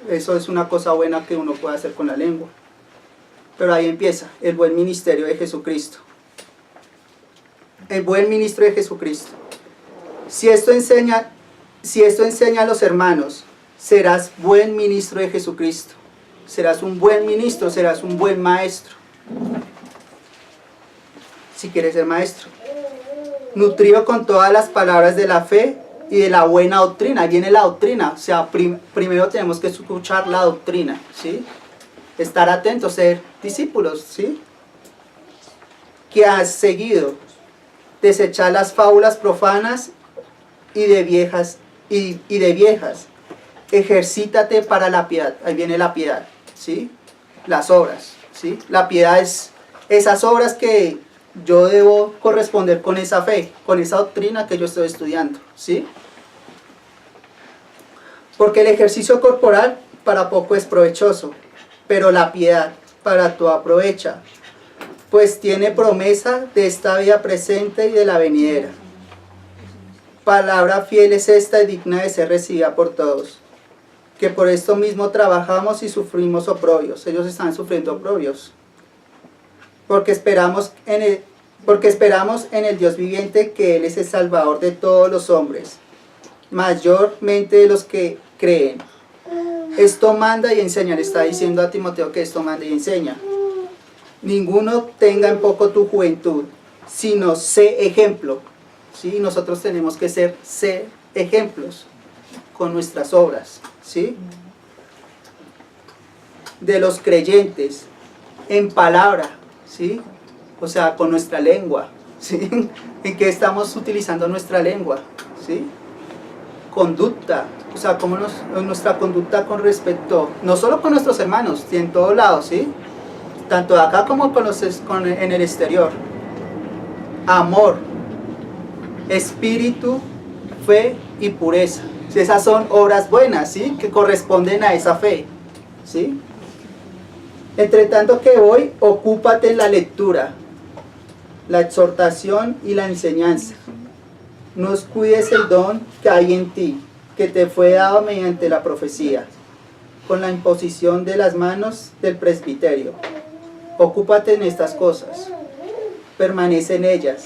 Speaker 1: Eso es una cosa buena que uno puede hacer con la lengua. Pero ahí empieza el buen ministerio de Jesucristo. El buen ministro de Jesucristo. Si esto enseña a los hermanos, serás buen ministro de Jesucristo. Serás un buen ministro, serás un buen maestro. Si quieres ser maestro. Nutrido con todas las palabras de la fe y de la buena doctrina. Ahí viene la doctrina. O sea, primero tenemos que escuchar la doctrina, ¿sí? Estar atentos, ser discípulos, ¿sí? Que has seguido, desechar las fábulas profanas y de viejas, ejercítate para la piedad. Ahí viene la piedad, ¿sí? Las obras, ¿sí? La piedad es esas obras que yo debo corresponder con esa fe, con esa doctrina que yo estoy estudiando, ¿sí? Porque el ejercicio corporal para poco es provechoso, pero la piedad para todo aprovecha, pues tiene promesa de esta vida presente y de la venidera. Palabra fiel es esta y digna de ser recibida por todos, que por esto mismo trabajamos y sufrimos oprobios. Ellos están sufriendo oprobios, porque esperamos en el Dios viviente, que Él es el Salvador de todos los hombres, mayormente de los que creen. Esto manda y enseña. Le está diciendo a Timoteo que esto manda y enseña. Ninguno tenga en poco tu juventud, sino sé ejemplo. ¿Sí? Nosotros tenemos que ser ejemplos con nuestras obras, ¿sí? De los creyentes en palabra, ¿sí? O sea, con nuestra lengua, ¿sí? ¿En qué estamos utilizando nuestra lengua? ¿Sí? Conducta, o sea, nuestra conducta con respecto, no solo con nuestros hermanos, y en todos lados, ¿sí? tanto acá como en el exterior. Amor, espíritu, fe y pureza. Esas son obras buenas, ¿sí? Que corresponden a esa fe, ¿sí? Entre tanto que voy, ocúpate en la lectura, la exhortación y la enseñanza. No descuides el don que hay en ti, que te fue dado mediante la profecía, con la imposición de las manos del presbiterio. Ocúpate en estas cosas, permanece en ellas,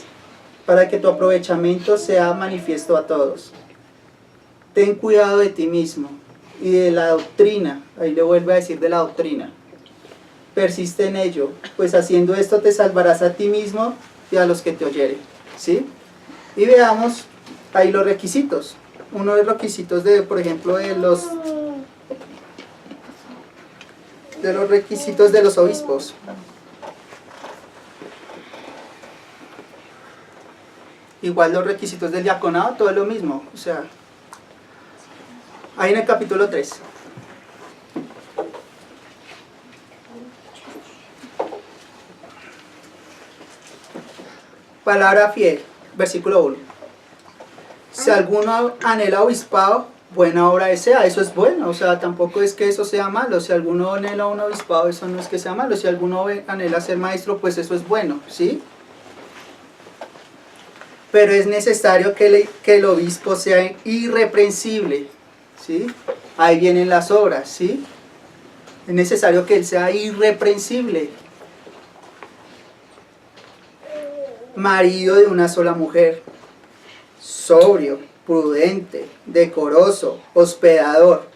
Speaker 1: para que tu aprovechamiento sea manifiesto a todos. Ten cuidado de ti mismo y de la doctrina, ahí le vuelve a decir de la doctrina. Persiste en ello, pues haciendo esto te salvarás a ti mismo y a los que te oyeren, ¿sí? Y veamos ahí los requisitos. Uno de los requisitos de, por ejemplo, de los requisitos de los obispos. Igual los requisitos del diaconado, todo es lo mismo. O sea, ahí en el capítulo 3. Palabra fiel, versículo 1. Si alguno anhela obispado, buena obra desea, eso es bueno, o sea, tampoco es que eso sea malo. Si alguno anhela un obispado, eso no es que sea malo. Si alguno anhela ser maestro, pues eso es bueno, ¿sí? Pero es necesario que el obispo sea irreprensible, ¿sí? Ahí vienen las obras, ¿sí? Es necesario que él sea irreprensible. Marido de una sola mujer, sobrio, prudente, decoroso, hospedador,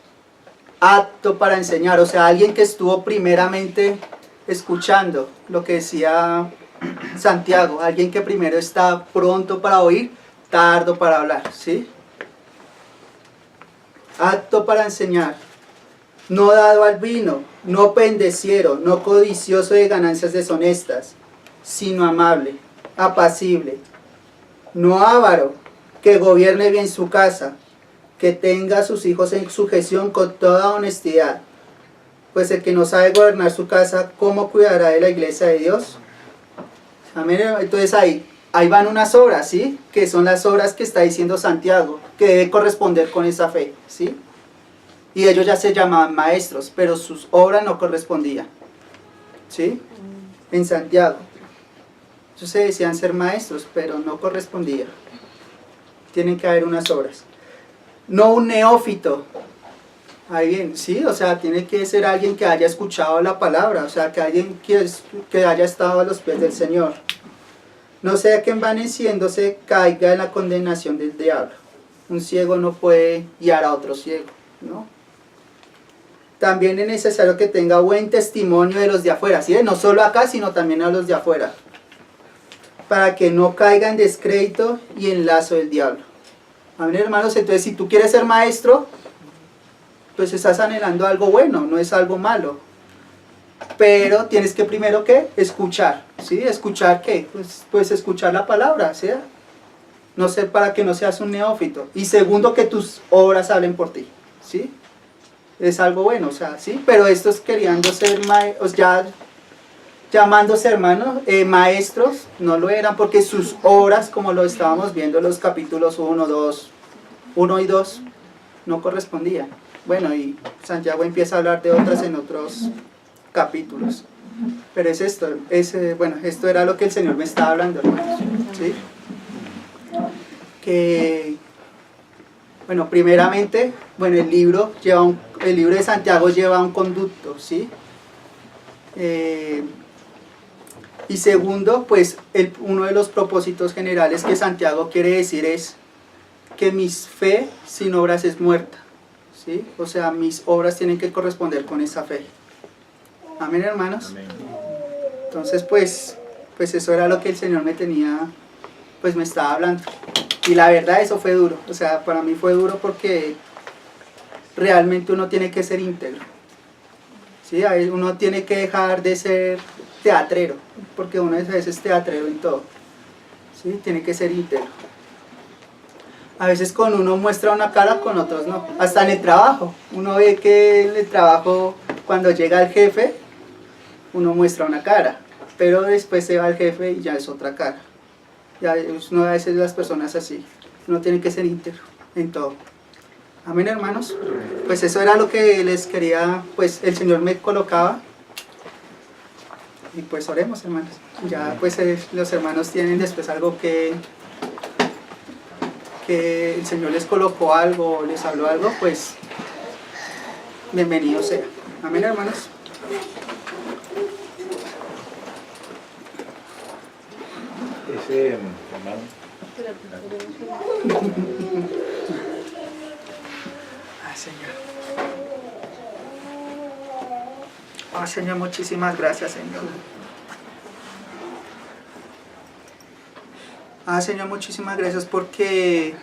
Speaker 1: apto para enseñar. O sea, alguien que estuvo primeramente escuchando lo que decía Santiago, alguien que primero está pronto para oír, tardo para hablar, ¿sí? Apto para enseñar, no dado al vino, no pendeciero, no codicioso de ganancias deshonestas, sino amable, apacible, no avaro, que gobierne bien su casa, que tenga a sus hijos en sujeción con toda honestidad, pues el que no sabe gobernar su casa, ¿cómo cuidará de la iglesia de Dios? Amén. Entonces ahí van unas obras, ¿sí? Que son las obras que está diciendo Santiago, que debe corresponder con esa fe, ¿sí? Y ellos ya se llamaban maestros, pero sus obras no correspondían, ¿sí? En Santiago. Ellos se decían ser maestros, pero no correspondía. Tienen que haber unas obras. No un neófito. Ahí bien, sí, o sea, tiene que ser alguien que haya escuchado la palabra, o sea, que alguien que haya estado a los pies del Señor. No sea que envaneciéndose caiga en la condenación del diablo. Un ciego no puede guiar a otro ciego, ¿no? También es necesario que tenga buen testimonio de los de afuera, ¿sí? No solo acá, sino también a los de afuera, para que no caiga en descrédito y en lazo del diablo. Amén, hermanos. Entonces, si tú quieres ser maestro, pues estás anhelando algo bueno, no es algo malo. Pero tienes que primero, ¿qué? Escuchar, ¿sí? ¿Escuchar qué? Pues escuchar la palabra, ¿sí? No sé, para que no seas un neófito. Y segundo, que tus obras hablen por ti, ¿sí? Es algo bueno, o sea, ¿sí? Pero estos queriendo ser ya llamándose hermanos, maestros, no lo eran, porque sus obras, como lo estábamos viendo en los capítulos 1 y 2, no correspondían. Bueno, y Santiago empieza a hablar de otras en otros capítulos. Pero es esto, bueno, esto era lo que el Señor me estaba hablando, hermanos, ¿sí? Que, bueno, primeramente, bueno, el libro de Santiago lleva un conducto, ¿sí? Y segundo, pues uno de los propósitos generales que Santiago quiere decir es que mi fe sin obras es muerta, ¿sí? O sea, mis obras tienen que corresponder con esa fe. Amén, hermanos. Amén. Entonces, pues eso era lo que el Señor me estaba hablando. Y la verdad, eso fue duro. O sea, para mí fue duro porque realmente uno tiene que ser íntegro, ¿sí? Uno tiene que dejar de ser teatrero, porque uno a veces es teatrero en todo, ¿sí? Tiene que ser íntegro. A veces con uno muestra una cara, con otros no. Hasta en el trabajo. Uno ve que en el trabajo, cuando llega el jefe, uno muestra una cara, pero después se va el jefe y ya es otra cara. Ya uno a veces las personas así, uno tiene que ser íntegro en todo. Amén, hermanos. Pues eso era lo que les quería, pues el Señor me colocaba. Y pues oremos, hermanos. Ya pues los hermanos tienen después algo que el Señor les colocó algo, les habló algo, pues bienvenido sea. Amén, hermanos.
Speaker 2: Ese hermano.
Speaker 1: Ay, Señor. Oh, Señor, muchísimas gracias, Señor. Señor, muchísimas gracias porque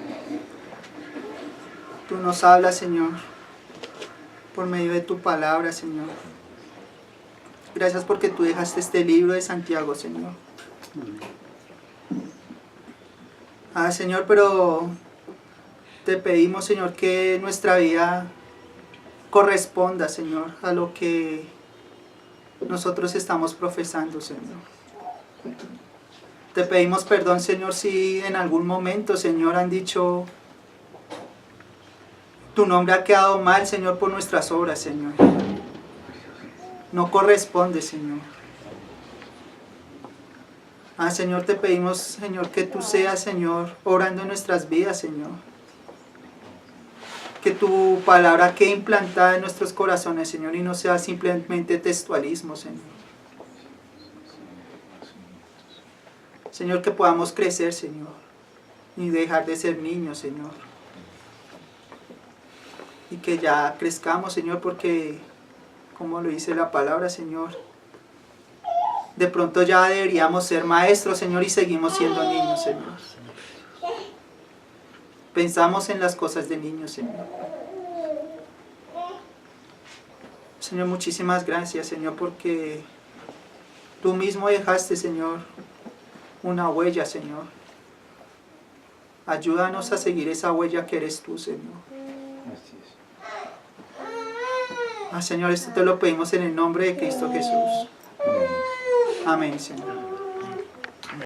Speaker 1: tú nos hablas, Señor, por medio de tu palabra, Señor. Gracias porque tú dejaste este libro de Santiago, Señor. Señor, pero te pedimos, Señor, que nuestra vida corresponda, Señor, a lo que nosotros estamos profesando, Señor. Te pedimos perdón, Señor, si en algún momento, Señor, han dicho tu nombre ha quedado mal, Señor, por nuestras obras, Señor. No corresponde, Señor. Señor, te pedimos, Señor, que tú seas, Señor, orando en nuestras vidas, Señor. Que tu palabra quede implantada en nuestros corazones, Señor, y no sea simplemente textualismo, Señor. Señor, que podamos crecer, Señor, y dejar de ser niños, Señor. Y que ya crezcamos, Señor, porque, como lo dice la palabra, Señor, de pronto ya deberíamos ser maestros, Señor, y seguimos siendo niños, Señor. Pensamos en las cosas de niños, Señor. Señor, muchísimas gracias, Señor, porque tú mismo dejaste, Señor, una huella, Señor. Ayúdanos a seguir esa huella que eres tú, Señor. Señor, esto te lo pedimos en el nombre de Cristo Jesús. Amén, Señor.